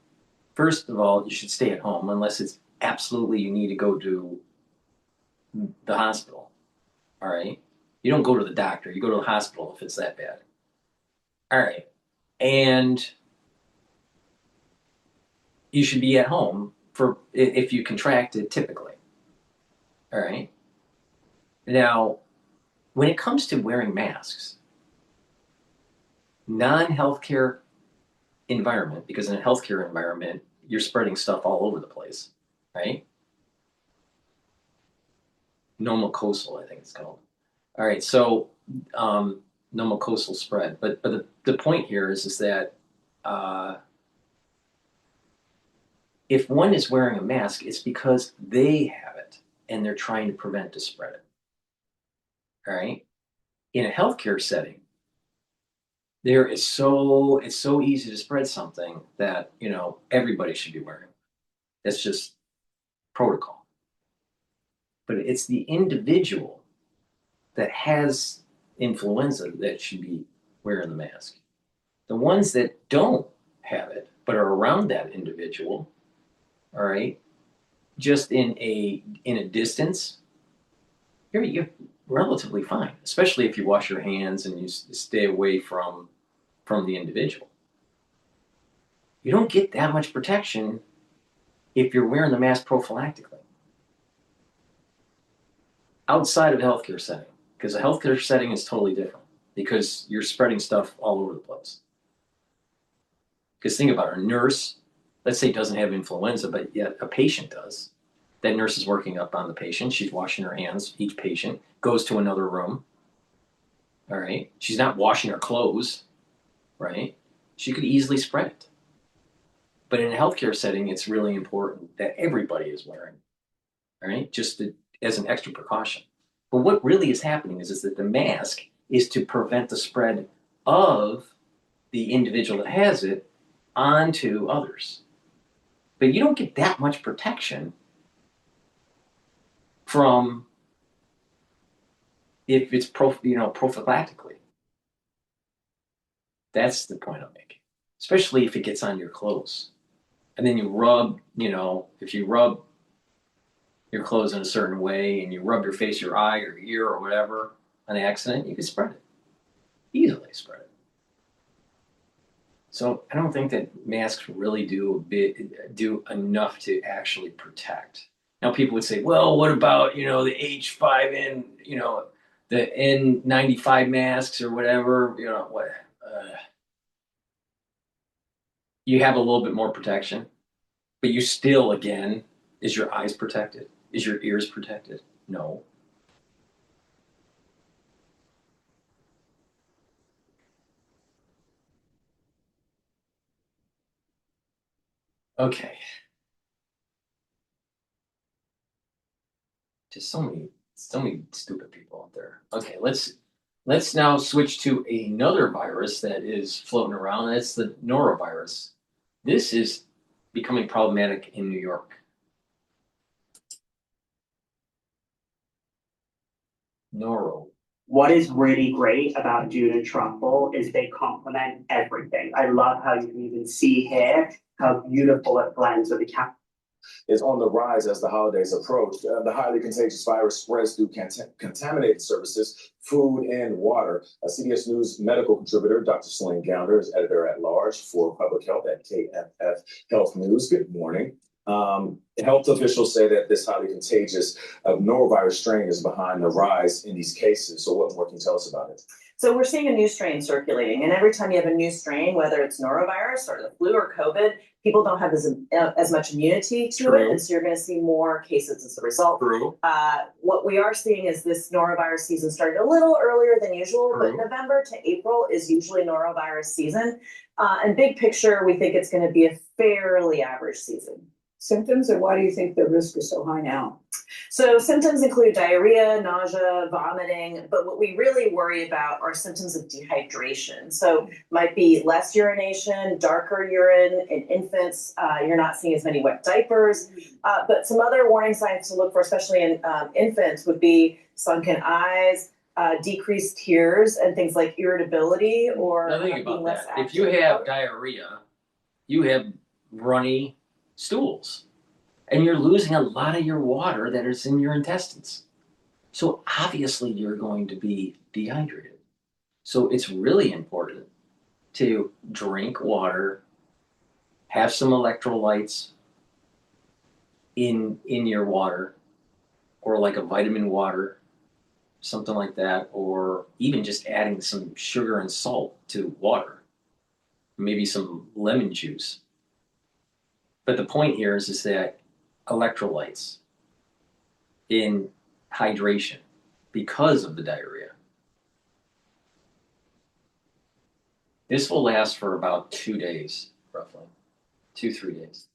first of all, you should stay at home unless it's absolutely you need to go to the hospital, all right? You don't go to the doctor. You go to the hospital if it's that bad. All right. And you should be at home for if you contract it typically. All right. Now, when it comes to wearing masks, non-healthcare environment, because in a healthcare environment, you're spreading stuff all over the place, right? Pneumococcal, I think it's called. All right, so pneumococcal spread. But the point here is that if one is wearing a mask, it's because they have it and they're trying to prevent the spread it. All right. In a healthcare setting, it's so easy to spread something that everybody should be wearing. That's just protocol. But it's the individual that has influenza that should be wearing the mask. The ones that don't have it but are around that individual, all right, just in a distance, you're relatively fine, especially if you wash your hands and you stay away from the individual. You don't get that much protection if you're wearing the mask prophylactically outside of a healthcare setting, because a healthcare setting is totally different because you're spreading stuff all over the place. Because think about it, a nurse, let's say, doesn't have influenza, but yet a patient does. That nurse is working up on the patient. She's washing her hands. Each patient goes to another room. All right. She's not washing her clothes, right? She could easily spread it. But in a healthcare setting, it's really important that everybody is wearing, all right, just as an extra precaution. But what really is happening is that the mask is to prevent the spread of the individual that has it onto others. But you don't get that much protection from if it's prophylactically. That's the point I'm making. Especially if it gets on your clothes. And then you rub, if you rub your clothes in a certain way and you rub your face, your eye, or ear, or whatever on accident, you can spread it. Easily spread it. So I don't think that masks really do enough to actually protect. Now people would say, well, what about, the H5N, the N95 masks or whatever, what? You have a little bit more protection, but you still, again, is your eyes protected? Is your ears protected? No. Okay. Just so many stupid people out there. Okay, let's now switch to another virus that is floating around. That's the norovirus. This is becoming problematic in New York. Noro. What is really great about June and Truffle is they complement everything. I love how you can even see here how beautiful it blends with the cap. Is on the rise as the holidays approach. The highly contagious virus spreads through contaminated surfaces, food, and water. A CBS News medical contributor, Dr. Celine Gounder, is editor-at-large for public health at KFF Health News. Good morning. Health officials say that this highly contagious norovirus strain is behind the rise in these cases. So what more can you tell us about it? So we're seeing a new strain circulating, and every time you have a new strain, whether it's norovirus or the flu or COVID, people don't have as much immunity to it, and so you're going to see more cases as a result. What we are seeing is this norovirus season started a little earlier than usual, but November to April is usually norovirus season. And big picture, we think it's going to be a fairly average season. Symptoms, and why do you think the risk is so high now? So symptoms include diarrhea, nausea, vomiting, but what we really worry about are symptoms of dehydration. So might be less urination, darker urine in infants. You're not seeing as many wet diapers, but some other warning signs to look for, especially in infants, would be sunken eyes, decreased tears, and things like irritability or now think about that. If you have diarrhea, you have runny stools, and you're losing a lot of your water that is in your intestines. So obviously you're going to be dehydrated. So it's really important to drink water, have some electrolytes in your water, or like a vitamin water, something like that, or even just adding some sugar and salt to water, maybe some lemon juice. But the point here is that electrolytes in hydration because of the diarrhea. This will last for about 2 days, roughly. 2-3 days.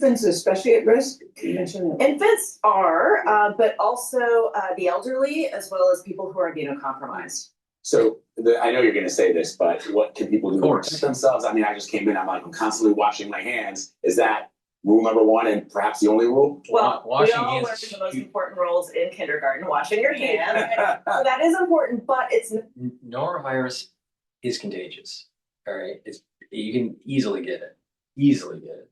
Infants especially at risk? You mentioned that. Infants are, but also the elderly, as well as people who are immunocompromised. So I know you're going to say this, but what can people do to protect themselves? I mean, I just came in. I'm constantly washing my hands. Is that rule number one and perhaps the only rule? Well, we all learned the most important rules in kindergarten: washing your hands. So that is important, but it's Norovirus is contagious. All right, you can easily get it. Easily get it.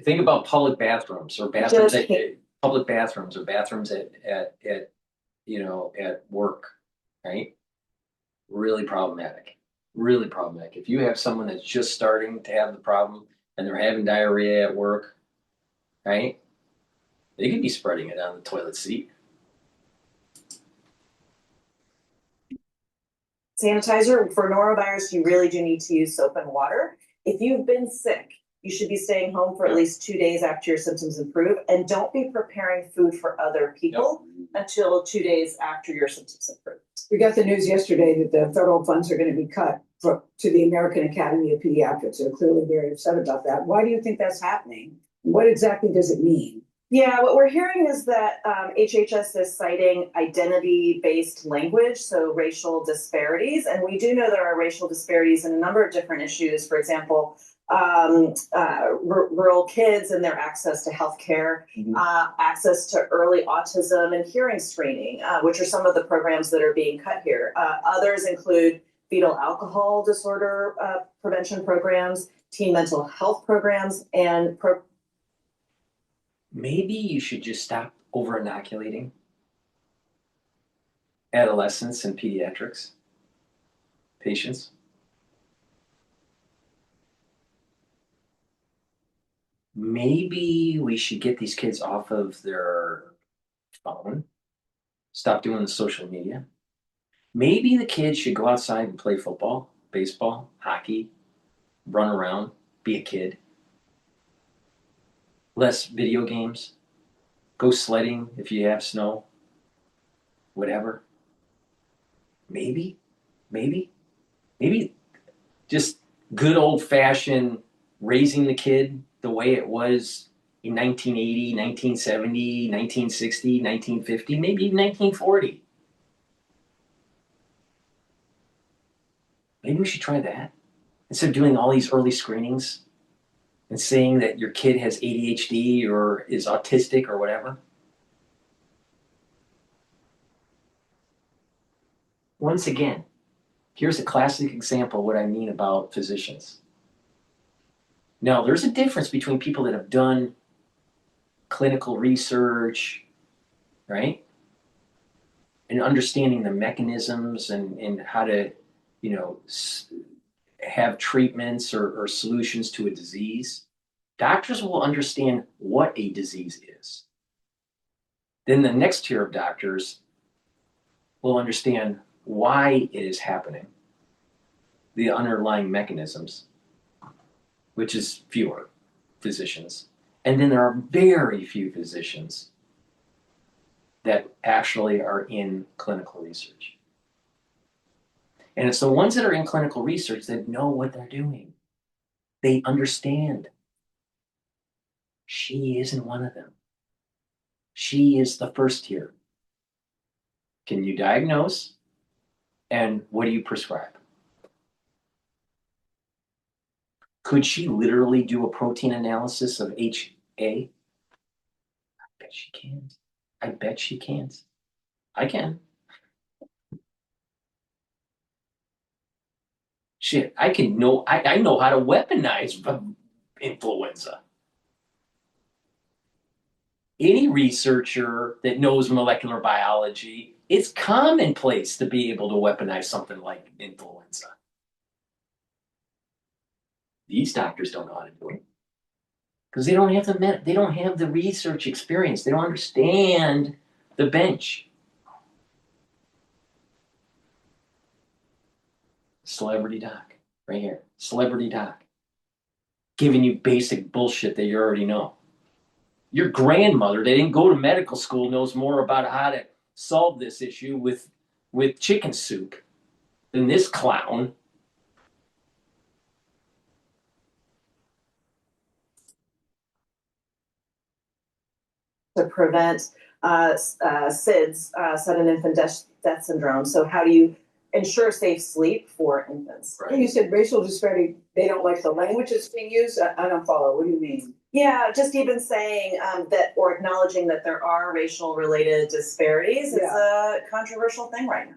Think about public bathrooms or bathrooms at at work, right? Really problematic. Really problematic. If you have someone that's just starting to have the problem and they're having diarrhea at work, right? They could be spreading it on the toilet seat. sanitizer. For norovirus, you really do need to use soap and water. If you've been sick, you should be staying home for at least 2 days after your symptoms improve, and don't be preparing food for other people until 2 days after your symptoms improve. We got the news yesterday that the federal funds are going to be cut to the American Academy of Pediatrics. They're clearly very upset about that. Why do you think that's happening? What exactly does it mean? Yeah, what we're hearing is that HHS is citing identity-based language, so racial disparities. And we do know there are racial disparities in a number of different issues. For example, rural kids and their access to healthcare, access to early autism and hearing screening, which are some of the programs that are being cut here. Others include fetal alcohol disorder prevention programs, teen mental health programs, and maybe you should just stop over-inoculating adolescents and pediatrics patients. Maybe we should get these kids off of their phone, stop doing the social media. Maybe the kids should go outside and play football, baseball, hockey, run around, be a kid. Less video games, go sledding if you have snow, whatever. Maybe just good old-fashioned raising the kid the way it was in 1980, 1970, 1960, 1950, maybe even 1940. Maybe we should try that. Instead of doing all these early screenings and saying that your kid has ADHD or is autistic or whatever. Once again, here's a classic example of what I mean about physicians. Now, there's a difference between people that have done clinical research, right? And understanding the mechanisms and how to, have treatments or solutions to a disease. Doctors will understand what a disease is. Then the next tier of doctors will understand why it is happening, the underlying mechanisms, which is fewer physicians. And then there are very few physicians that actually are in clinical research. And it's the ones that are in clinical research that know what they're doing. They understand. She isn't one of them. She is the first tier. Can you diagnose? And what do you prescribe? Could she literally do a protein analysis of HA? I bet she can. I bet she can. I can. Shit, I know how to weaponize influenza. Any researcher that knows molecular biology, it's commonplace to be able to weaponize something like influenza. These doctors don't know how to do it because they don't have the research experience. They don't understand the bench. Celebrity doc, right here. Celebrity doc. Giving you basic bullshit that you already know. Your grandmother, they didn't go to medical school, knows more about how to solve this issue with chicken soup than this clown. To prevent SIDS, sudden infant death syndrome. So how do you ensure safe sleep for infants? Right. You said racial disparity, they don't like the language that's being used? I don't follow. What do you mean? Yeah, just even saying that or acknowledging that there are racial related disparities is a controversial thing right now.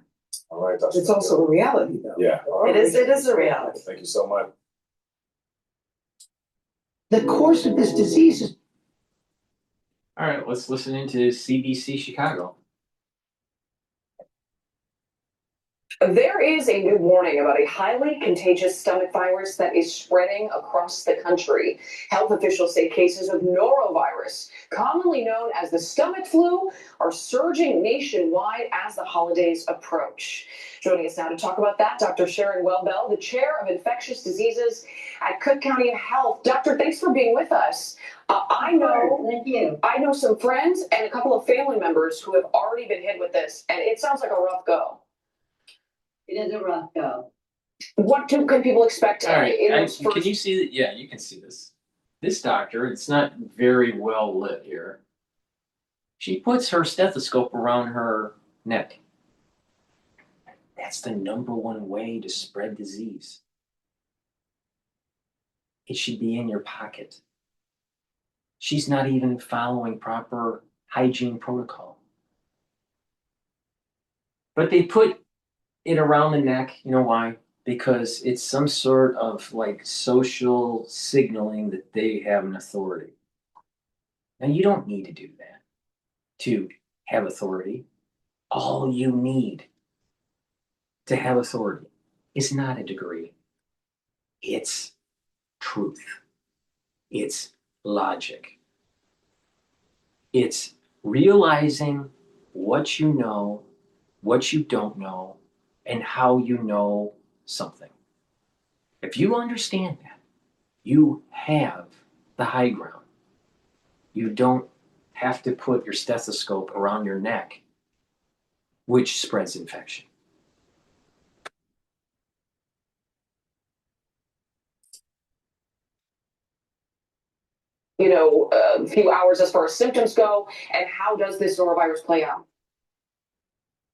All right, Dr. It's also a reality, though. Yeah. It is a reality. Thank you so much. The course of this disease is. All right, let's listen into CDC Chicago. There is a new warning about a highly contagious stomach virus that is spreading across the country. Health officials say cases of norovirus, commonly known as the stomach flu, are surging nationwide as the holidays approach. Joining us now to talk about that, Dr. Sharon Welbel, the chair of infectious diseases at Cook County Health. Doctor, thanks for being with us. I know some friends and a couple of family members who have already been hit with this, and it sounds like a rough go. It is a rough go. What can people expect? All right, can you see that? Yeah, you can see this. This doctor, it's not very well lit here. She puts her stethoscope around her neck. That's the #1 way to spread disease. It should be in your pocket. She's not even following proper hygiene protocol. But they put it around the neck. You know why? Because it's some sort of like social signaling that they have an authority. Now, you don't need to do that to have authority. All you need to have authority is not a degree. It's truth. It's logic. It's realizing what you know, what you don't know, and how you know something. If you understand that, you have the high ground. You don't have to put your stethoscope around your neck, which spreads infection. A few hours as far as symptoms go, and how does this norovirus play out?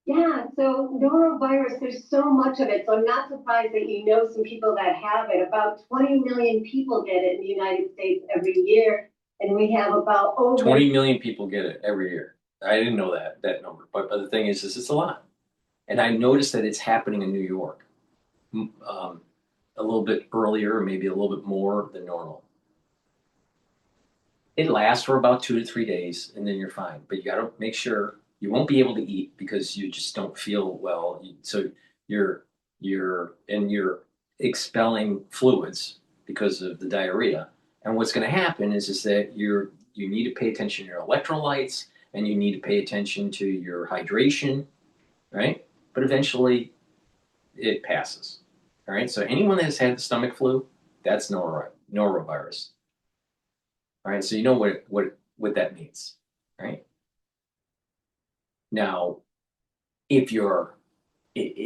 Yeah, so norovirus, there's so much of it. So I'm not surprised that you know some people that have it. About 20 million people get it in the United States every year. And we have about over 20 million people get it every year. I didn't know that number. But the thing is it's a lot. And I noticed that it's happening in New York a little bit earlier, maybe a little bit more than normal. It lasts for about 2 to 3 days, and then you're fine. But you got to make sure you won't be able to eat because you just don't feel well. So you're expelling fluids because of the diarrhea. And what's going to happen is that you need to pay attention to your electrolytes, and you need to pay attention to your hydration, right? But eventually, it passes. All right. So anyone that has had the stomach flu, that's norovirus. All right, so you know what that means, right? Now, if you are an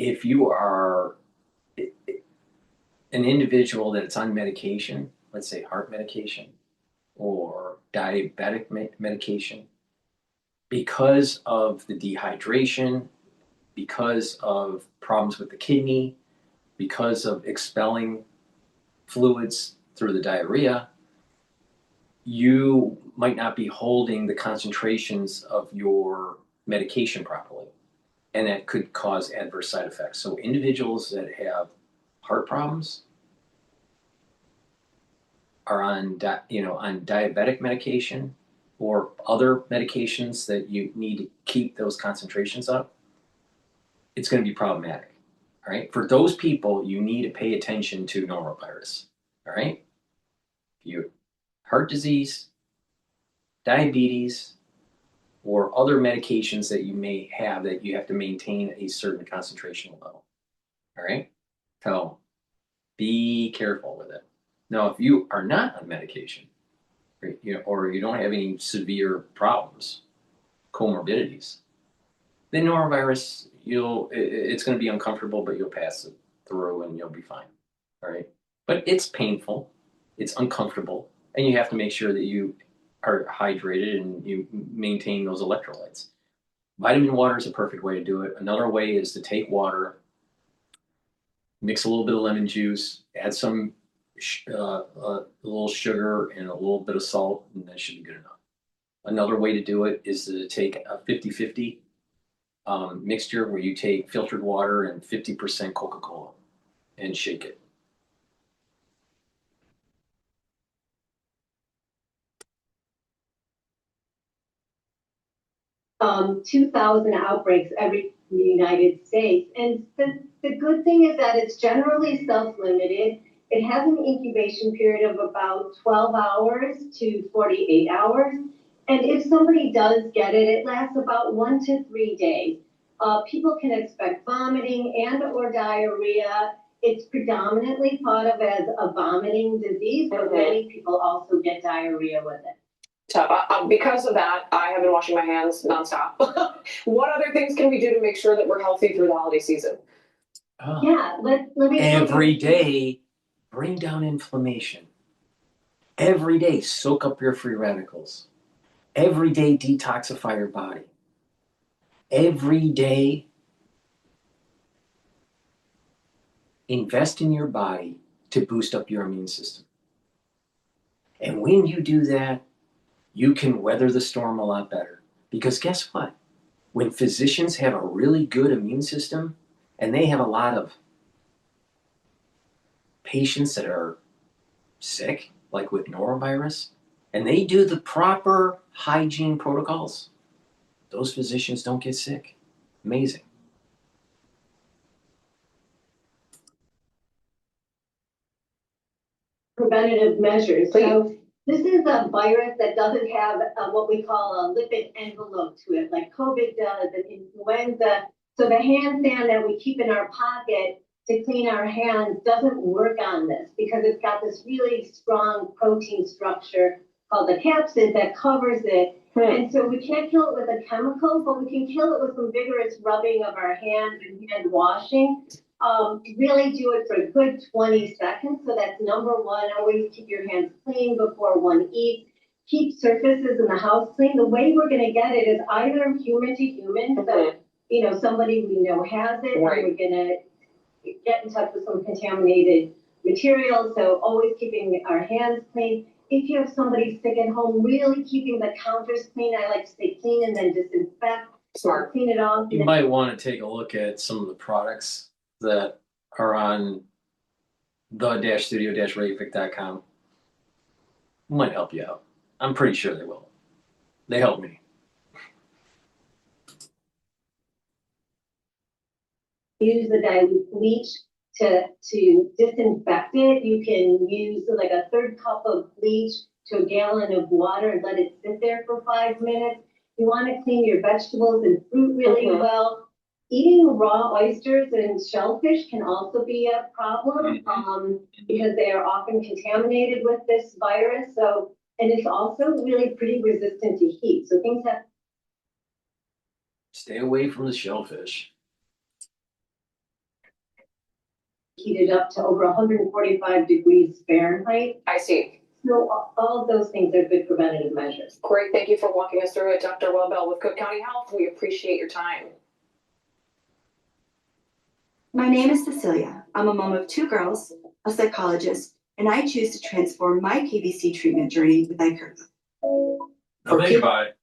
individual that's on medication, let's say heart medication or diabetic medication, because of the dehydration, because of problems with the kidney, because of expelling fluids through the diarrhea, you might not be holding the concentrations of your medication properly, and that could cause adverse side effects. So individuals that have heart problems are on diabetic medication or other medications that you need to keep those concentrations up, it's going to be problematic. All right. For those people, you need to pay attention to norovirus. All right. If you heart disease, diabetes, or other medications that you may have that you have to maintain a certain concentration level. All right? So be careful with it. Now, if you are not on medication, or you don't have any severe problems, comorbidities, then norovirus, it's going to be uncomfortable, but you'll pass it through and you'll be fine. All right? But it's painful, it's uncomfortable, and you have to make sure that you are hydrated and you maintain those electrolytes. Vitamin water is a perfect way to do it. Another way is to take water, mix a little bit of lemon juice, add some a little sugar and a little bit of salt, and that should be good enough. Another way to do it is to take a 50-50 mixture where you take filtered water and 50% Coca-Cola and shake it. Um, 2,000 outbreaks every in the United States. And the good thing is that it's generally self-limited. It has an incubation period of about 12 hours to 48 hours. And if somebody does get it, it lasts about 1 to 3 days. People can expect vomiting and or diarrhea. It's predominantly thought of as a vomiting disease, but many people also get diarrhea with it. Tough. Because of that, I have been washing my hands nonstop. What other things can we do to make sure that we're healthy through the holiday season? Yeah, let me Every day, bring down inflammation. Every day, soak up your free radicals. Every day, detoxify your body. Every day, invest in your body to boost up your immune system. And when you do that, you can weather the storm a lot better. Because guess what? When physicians have a really good immune system, and they have a lot of patients that are sick, like with norovirus, and they do the proper hygiene protocols, those physicians don't get sick. Amazing. Preventative measures. So this is a virus that doesn't have what we call a lipid envelope to it, like COVID does and influenza. So the hand sand that we keep in our pocket to clean our hands doesn't work on this because it's got this really strong protein structure called the capsid that covers it. And so we can't kill it with a chemical, but we can kill it with some vigorous rubbing of our hands and hand washing. Really do it for a good 20 seconds. So that's number one. Always keep your hands clean before one eats. Keep surfaces in the house clean. The way we're going to get it is either human to human. So, somebody we know has it, or we're going to get in touch with some contaminated material. So always keeping our hands clean. If you have somebody sick at home, really keeping the counters clean. I like to stay clean and then disinfect. Smart. Clean it off. You might want to take a look at some of the products that are on the-studio-reykjavik.com. Might help you out. I'm pretty sure they will. They help me. Use the dilute bleach to disinfect it. You can use like a third cup of bleach to a gallon of water and let it sit there for 5 minutes. You want to clean your vegetables and fruit really well. Eating raw oysters and shellfish can also be a problem because they are often contaminated with this virus. So, and it's also really pretty resistant to heat. So things have. Stay away from the shellfish. Heated up to over 145 degrees Fahrenheit. I see. So all of those things are good preventative measures. Great. Thank you for walking us through it, Dr. Wellbell with Cook County Health. We appreciate your time. My name is Cecilia. I'm a mom of 2 girls, a psychologist, and I choose to transform my KBC treatment journey with Hyperva. Now think about it.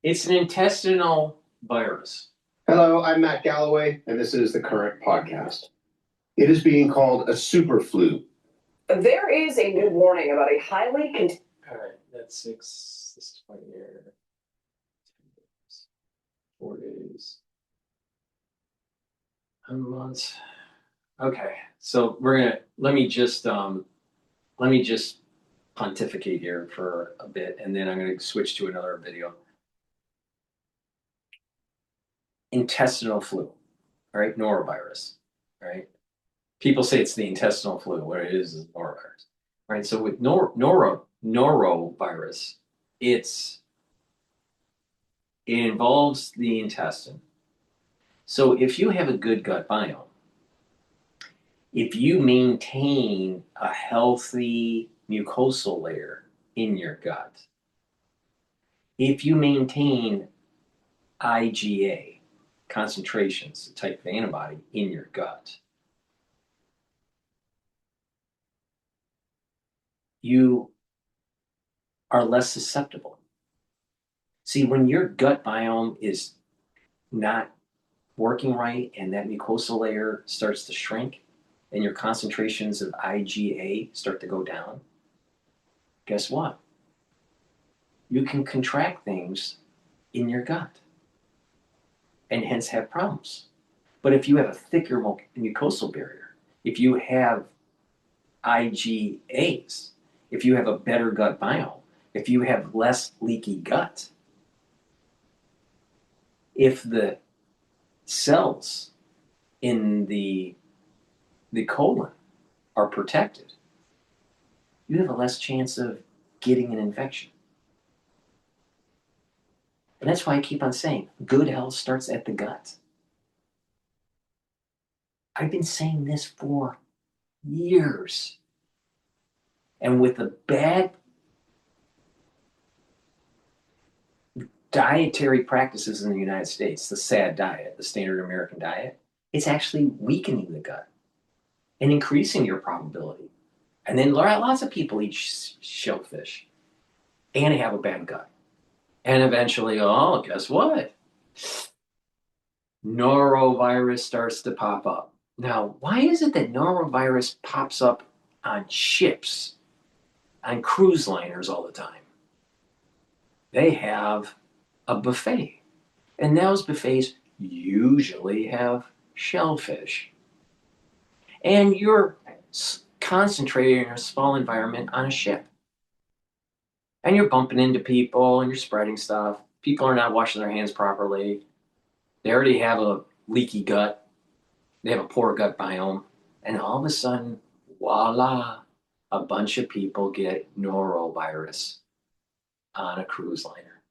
It's an intestinal virus. Hello, I'm Matt Galloway, and this is the current podcast. It is being called a super flu. There is a new warning about a highly All right, that's 6. This is 1 year. 10 days. 4 days. 100 months. Okay, so let me just pontificate here for a bit, and then I'm going to switch to another video. Intestinal flu, all right, norovirus, all right? People say it's the intestinal flu. What it is norovirus, right? So with norovirus, it involves the intestine. So if you have a good gut biome, if you maintain a healthy mucosal layer in your gut, if you maintain IgA concentrations, a type of antibody in your gut, you are less susceptible. See, when your gut biome is not working right and that mucosal layer starts to shrink and your concentrations of IgA start to go down, guess what? You can contract things in your gut and hence have problems. But if you have a thicker mucosal barrier, if you have IgAs, if you have a better gut biome, if you have less leaky gut, if the cells in the colon are protected, you have a less chance of getting an infection. And that's why I keep on saying good health starts at the gut. I've been saying this for years. And with the bad dietary practices in the United States, the SAD diet, the standard American diet, it's actually weakening the gut and increasing your probability. And then lots of people eat shellfish and have a bad gut. And eventually, oh, guess what? Norovirus starts to pop up. Now, why is it that norovirus pops up on ships, on cruise liners all the time? They have a buffet. And those buffets usually have shellfish. And you're concentrated in a small environment on a ship. And you're bumping into people and you're spreading stuff. People are not washing their hands properly. They already have a leaky gut. They have a poor gut biome. And all of a sudden, voila, a bunch of people get norovirus on a cruise liner.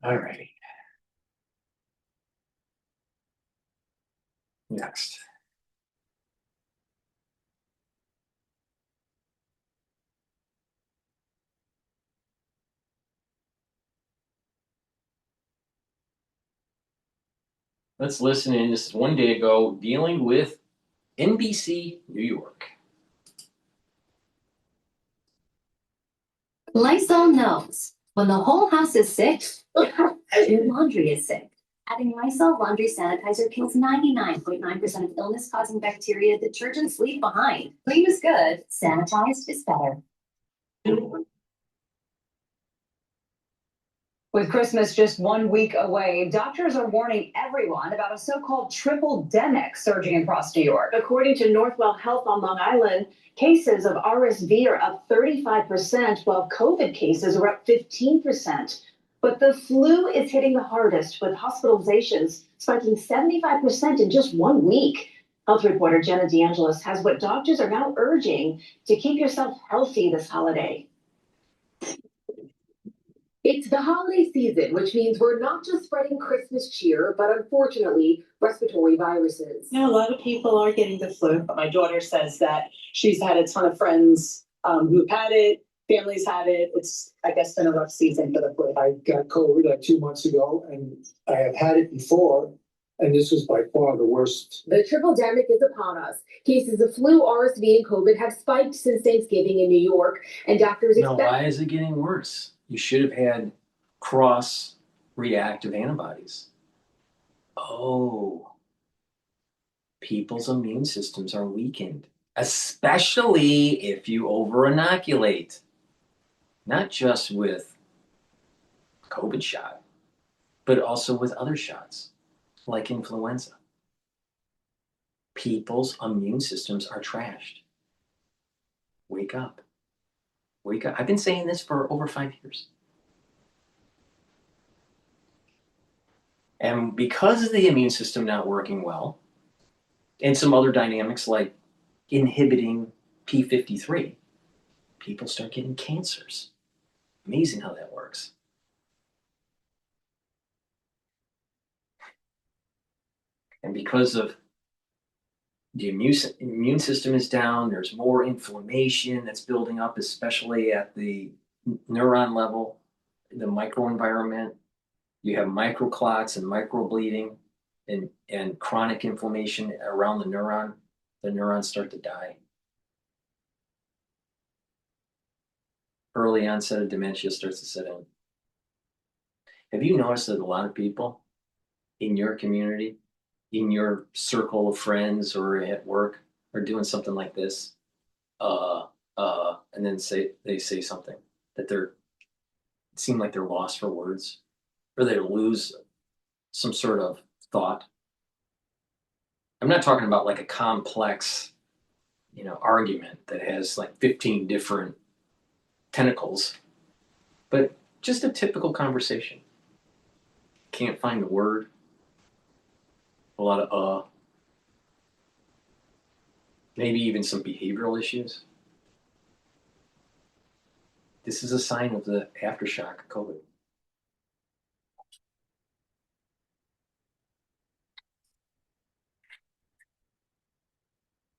All righty. Next. Let's listen in. This is one day ago, dealing with NBC New York. Lysol knows when the whole house is sick, your laundry is sick. Adding Lysol laundry sanitizer kills 99.9% of illness-causing bacteria detergents leave behind. Clean is good, sanitized is better. With Christmas just 1 week away, doctors are warning everyone about a so-called triple-demic surging across New York. According to Northwell Health on Long Island, cases of RSV are up 35%, while COVID cases are up 15%. But the flu is hitting the hardest, with hospitalizations spiking 75% in just 1 week. Health reporter Jenna DeAngelis has what doctors are now urging to keep yourself healthy this holiday. It's the holiday season, which means we're not just spreading Christmas cheer, but unfortunately, respiratory viruses. You know, a lot of people are getting the flu. My daughter says that she's had a ton of friends who've had it, families had it. It's, I guess, been a rough season for the flu. I got COVID like 2 months ago, and I have had it before, and this was by far the worst. The triple-demic is upon us. Cases of flu, RSV, and COVID have spiked since Thanksgiving in New York, and doctors Now, why is it getting worse? You should have had cross-reactive antibodies. Oh, people's immune systems are weakened, especially if you over-inoculate. Not just with COVID shot, but also with other shots, like influenza. People's immune systems are trashed. Wake up. Wake up. I've been saying this for over 5 years. And because of the immune system not working well, and some other dynamics like inhibiting P53, people start getting cancers. Amazing how that works. And because of the immune system is down, there's more inflammation that's building up, especially at the neuron level, the microenvironment. You have microclots and microbleeding and chronic inflammation around the neuron. The neurons start to die. Early onset of dementia starts to set in. Have you noticed that a lot of people in your community, in your circle of friends or at work, are doing something like this, and then they say something that seem like they're lost for words, or they lose some sort of thought. I'm not talking about like a complex, argument that has like 15 different tentacles, but just a typical conversation. Can't find the word. A lot of maybe even some behavioral issues. This is a sign of the aftershock of COVID.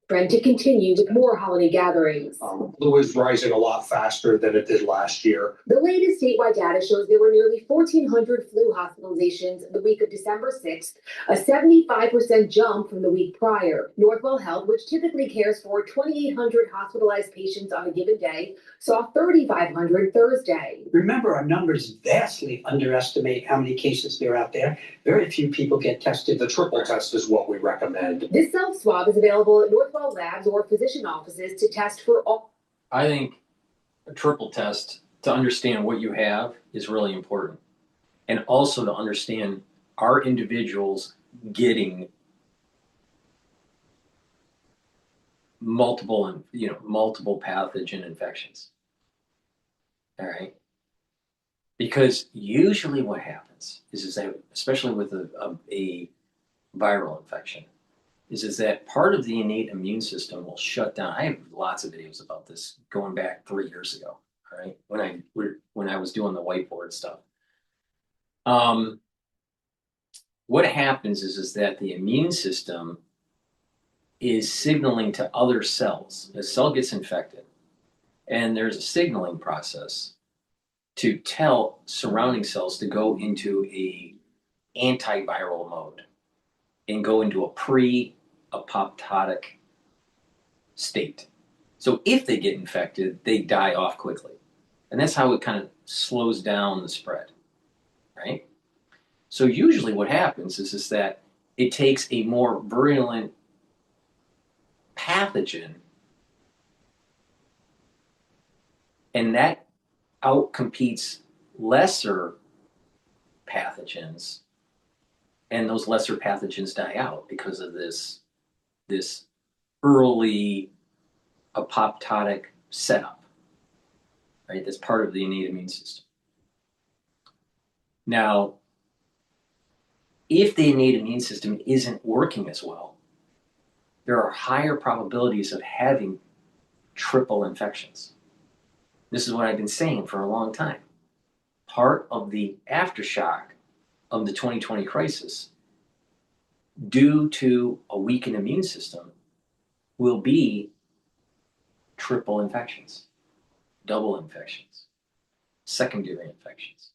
Trend to continue with more holiday gatherings. Flu is rising a lot faster than it did last year. The latest statewide data shows there were nearly 1,400 flu hospitalizations the week of December 6th, a 75% jump from the week prior. Northwell Health, which typically cares for 2,800 hospitalized patients on a given day, saw 3,500 Thursday. Remember, our numbers vastly underestimate how many cases there are out there. Very few people get tested. The triple test is what we recommend. This self-swab is available at Northwell labs or physician offices to test for all. I think a triple test to understand what you have is really important. And also to understand, are individuals getting multiple pathogen infections? All right. Because usually what happens is that, especially with a viral infection, is that part of the innate immune system will shut down. I have lots of videos about this going back 3 years ago, all right, when I was doing the whiteboard stuff. What happens is that the immune system is signaling to other cells. The cell gets infected, and there's a signaling process to tell surrounding cells to go into a antiviral mode and go into a pre-apoptotic state. So if they get infected, they die off quickly. And that's how it kind of slows down the spread, right? So usually what happens is that it takes a more virulent pathogen, and that outcompetes lesser pathogens, and those lesser pathogens die out because of this early apoptotic setup, right? That's part of the innate immune system. Now, if the innate immune system isn't working as well, there are higher probabilities of having triple infections. This is what I've been saying for a long time. Part of the aftershock of the 2020 crisis, due to a weakened immune system, will be triple infections, double infections, secondary infections,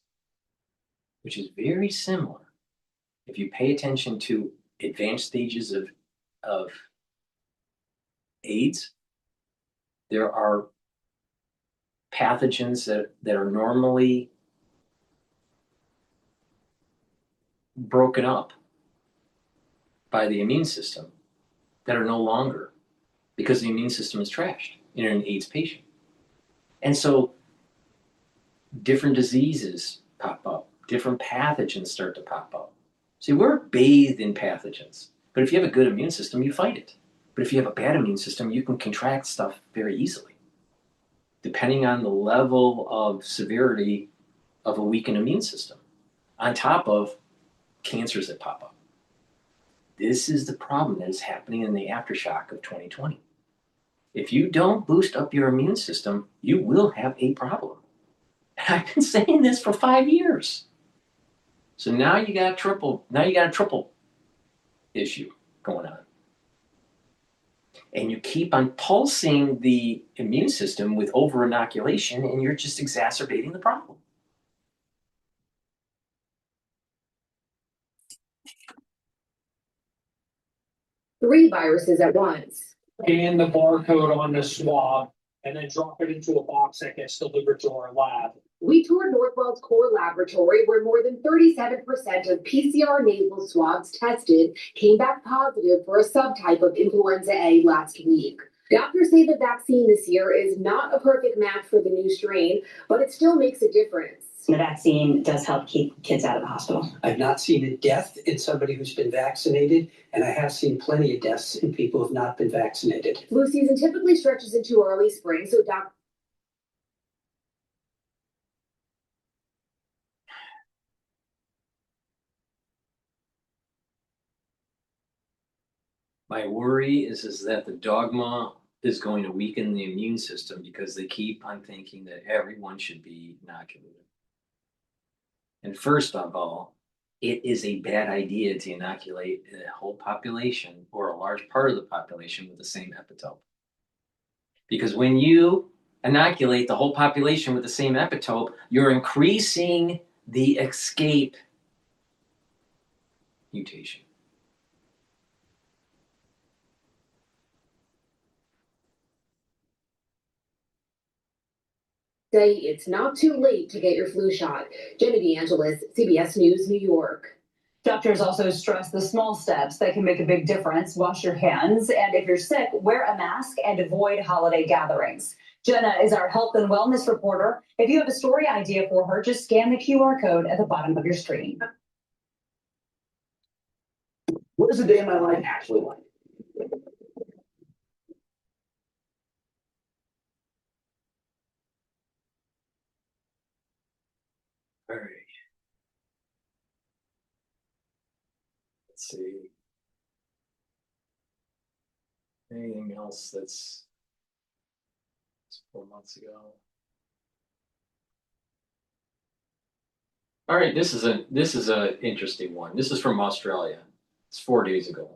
which is very similar. If you pay attention to advanced stages of AIDS, there are pathogens that are normally broken up by the immune system that are no longer, because the immune system is trashed in an AIDS patient. And so different diseases pop up, different pathogens start to pop up. See, we're bathed in pathogens But if you have a good immune system, you fight it. But if you have a bad immune system, you can contract stuff very easily, depending on the level of severity of a weakened immune system, on top of cancers that pop up. This is the problem that is happening in the aftershock of 2020. If you don't boost up your immune system, you will have a problem. And I've been saying this for 5 years. So now you got a triple issue going on. And you keep on pulsing the immune system with over-inoculation, and you're just exacerbating the problem. Three viruses at once. Scan the barcode on the swab and then drop it into a box that gets delivered to our lab. We toured Northwell's core laboratory, where more than 37% of PCR nasal swabs tested came back positive for a subtype of influenza A last week. Doctors say the vaccine this year is not a perfect match for the new strain, but it still makes a difference. The vaccine does help keep kids out of the hospital. I've not seen a death in somebody who's been vaccinated, and I have seen plenty of deaths in people who have not been vaccinated. Flu season typically stretches into early spring, so My worry is that the dogma is going to weaken the immune system because they keep on thinking that everyone should be inoculated. And first of all, it is a bad idea to inoculate the whole population or a large part of the population with the same epitope. Because when you inoculate the whole population with the same epitope, you're increasing the escape mutation. say it's not too late to get your flu shot. Jenny DeAngelis, CBS News, New York. Doctors also stress the small steps that can make a big difference. Wash your hands, and if you're sick, wear a mask and avoid holiday gatherings. Jenna is our health and wellness reporter. If you have a story idea for her, just scan the QR code at the bottom of your screen. What is a day in my life actually like? All right. Let's see. Anything else that's 4 months ago? All right, this is a interesting one. This is from Australia. It's 4 days ago.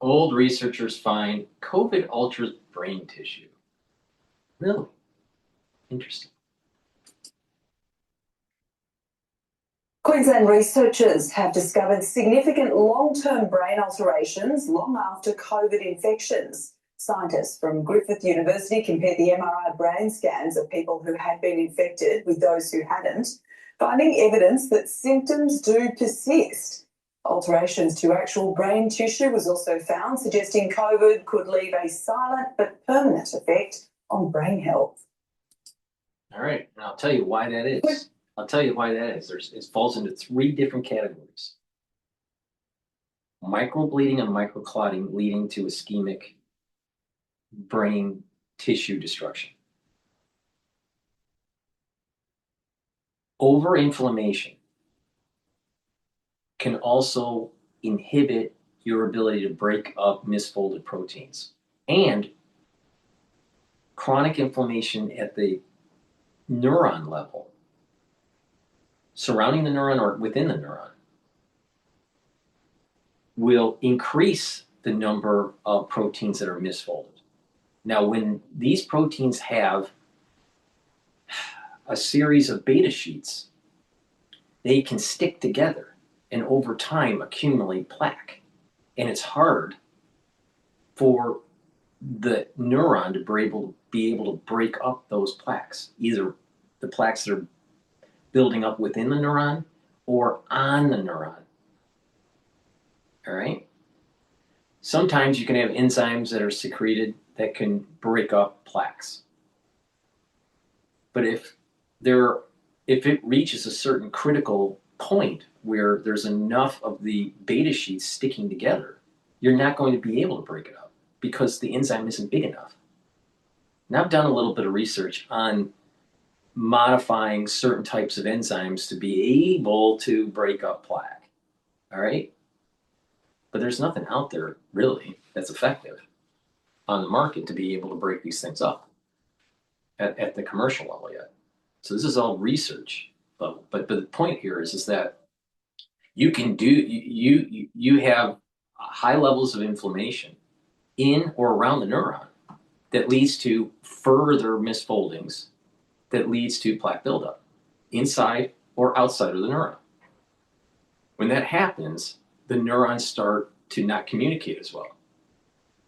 Old researchers find COVID alters brain tissue. Really? Interesting. Queensland researchers have discovered significant long-term brain alterations long after COVID infections. Scientists from Griffith University compared the MRI brain scans of people who had been infected with those who hadn't, finding evidence that symptoms do persist. Alterations to actual brain tissue was also found, suggesting COVID could leave a silent but permanent effect on brain health. All right, and I'll tell you why that is. It falls into 3 different categories. Microbleeding and microclotting leading to ischemic brain tissue destruction. Overinflammation can also inhibit your ability to break up misfolded proteins. And chronic inflammation at the neuron level, surrounding the neuron or within the neuron, will increase the number of proteins that are misfolded. Now, when these proteins have a series of beta sheets, they can stick together and over time accumulate plaque. And it's hard for the neuron to be able to break up those plaques, either the plaques that are building up within the neuron or on the neuron. All right? Sometimes you can have enzymes that are secreted that can break up plaques. But if it reaches a certain critical point where there's enough of the beta sheets sticking together, you're not going to be able to break it up because the enzyme isn't big enough. Now I've done a little bit of research on modifying certain types of enzymes to be able to break up plaque. All right? But there's nothing out there really that's effective on the market to be able to break these things up at the commercial level yet. So this is all research level. But the point here is that you can do you have high levels of inflammation in or around the neuron that leads to further misfoldings that leads to plaque buildup inside or outside of the neuron. When that happens, the neurons start to not communicate as well.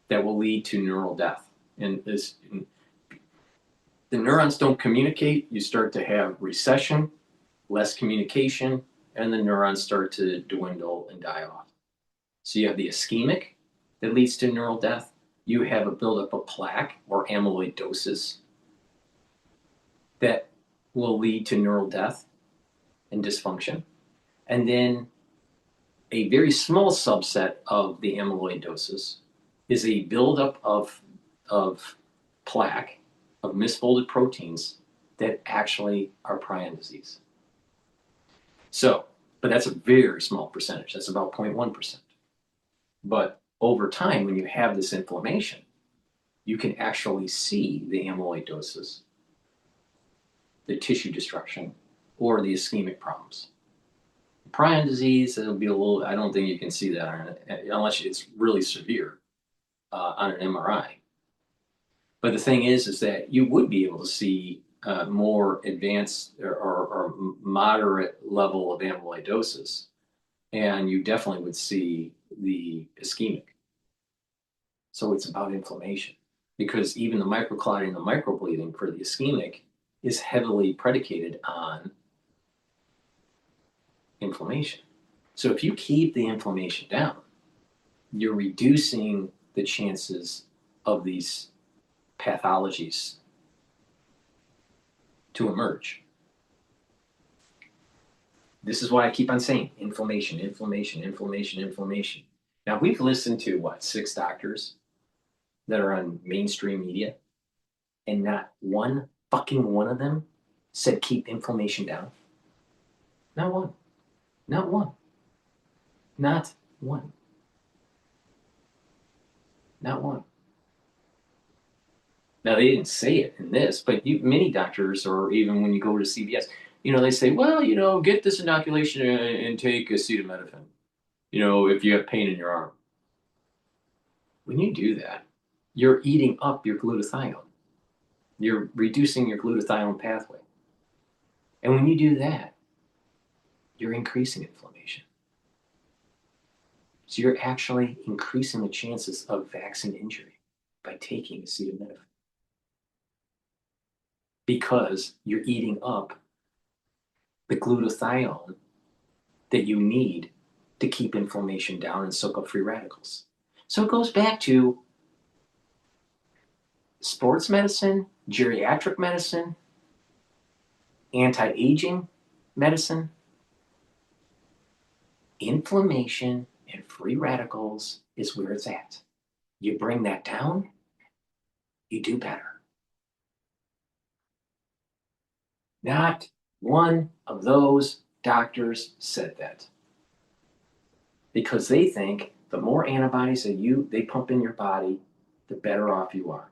That will lead to neural death. And the neurons don't communicate, you start to have recession, less communication, and the neurons start to dwindle and die off. So you have the ischemic that leads to neural death. You have a buildup of plaque or amyloidosis that will lead to neural death and dysfunction. And then a very small subset of the amyloidosis is a buildup of plaque, of misfolded proteins that actually are prion disease. So, but that's a very small percentage. That's about 0.1%. But over time, when you have this inflammation, you can actually see the amyloidosis, the tissue destruction, or the ischemic problems. Prion disease, it'll be a little, I don't think you can see that unless it's really severe on an MRI. But the thing is that you would be able to see more advanced or moderate level of amyloidosis, and you definitely would see the ischemic. So it's about inflammation, because even the microclotting and the microbleeding for the ischemic is heavily predicated on inflammation. So if you keep the inflammation down, you're reducing the chances of these pathologies to emerge. This is why I keep on saying inflammation, inflammation, inflammation, inflammation. Now, we've listened to, 6 doctors that are on mainstream media, and not one fucking one of them said keep inflammation down. Not one. Not one. Not one. Not one. Now, they didn't say it in this, but many doctors, or even when you go to CVS, they say, well, get this inoculation and take acetaminophen, if you have pain in your arm. When you do that, you're eating up your glutathione. You're reducing your glutathione pathway. And when you do that, you're increasing inflammation. So you're actually increasing the chances of vaccine injury by taking acetaminophen, because you're eating up the glutathione that you need to keep inflammation down and soak up free radicals. So it goes back to sports medicine, geriatric medicine, anti-aging medicine. Inflammation and free radicals is where it's at. You bring that down, you do better. Not one of those doctors said that, because they think the more antibodies that they pump in your body, the better off you are.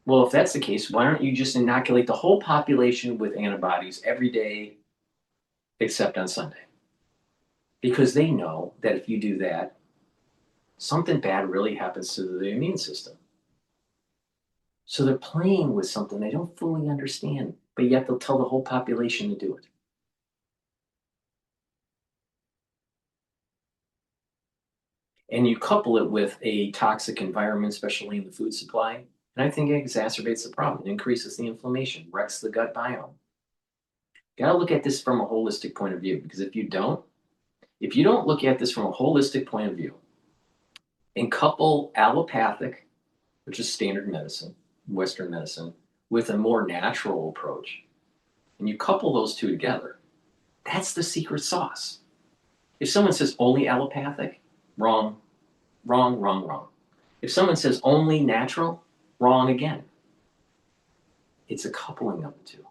Well, if that's the case, why don't you just inoculate the whole population with antibodies every day except on Sunday? Because they know that if you do that, something bad really happens to the immune system. So they're playing with something they don't fully understand, but yet they'll tell the whole population to do it. And you couple it with a toxic environment, especially in the food supply, and I think it exacerbates the problem. It increases the inflammation, wrecks the gut biome. You gotta look at this from a holistic point of view, because if you don't look at this from a holistic point of view and couple allopathic, which is standard medicine, Western medicine, with a more natural approach, and you couple those two together, That's the secret sauce. If someone says only allopathic, wrong, wrong, wrong, wrong. If someone says only natural, wrong again. It's a coupling of the two.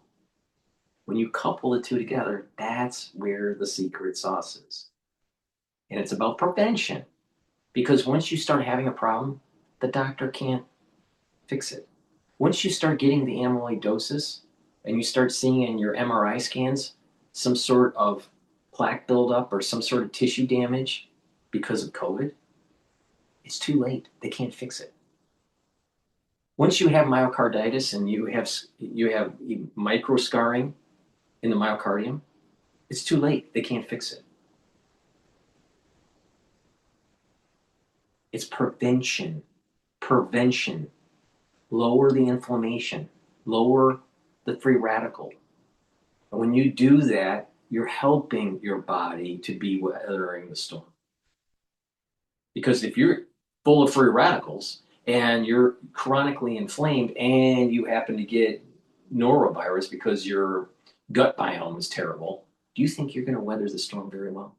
When you couple the two together, that's where the secret sauce is. And it's about prevention. Because once you start having a problem, the doctor can't fix it. Once you start getting the amyloidosis and you start seeing in your MRI scans some sort of plaque buildup or some sort of tissue damage because of COVID, it's too late. They can't fix it. Once you have myocarditis and you have micro scarring in the myocardium, it's too late. They can't fix it. It's prevention. Prevention. Lower the inflammation. Lower the free radical. And when you do that, you're helping your body to be weathering the storm. Because if you're full of free radicals and you're chronically inflamed and you happen to get norovirus because your gut biome is terrible, do you think you're going to weather the storm very well?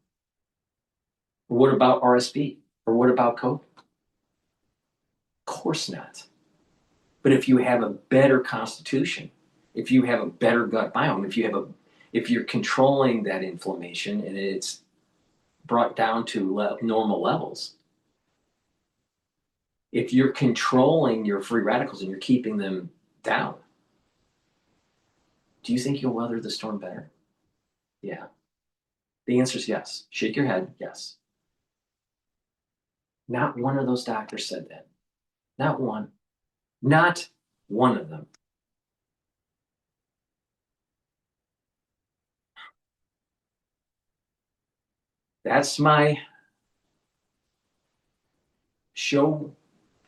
Or what about RSV? Or what about COVID? Of course not. But if you have a better constitution, if you have a better gut biome, if you're controlling that inflammation and it's brought down to normal levels, if you're controlling your free radicals and you're keeping them down, do you think you'll weather the storm better? Yeah. The answer is yes. Shake your head, yes. Not one of those doctors said that. Not one. Not one of them. That's my show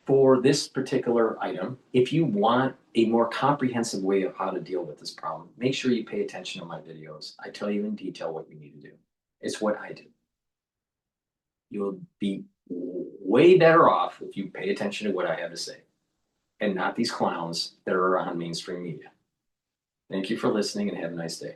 for this particular item. If you want a more comprehensive way of how to deal with this problem, make sure you pay attention to my videos. I tell you in detail what you need to do. It's what I do. You'll be way better off if you pay attention to what I have to say and not these clowns that are on mainstream media. Thank you for listening and have a nice day.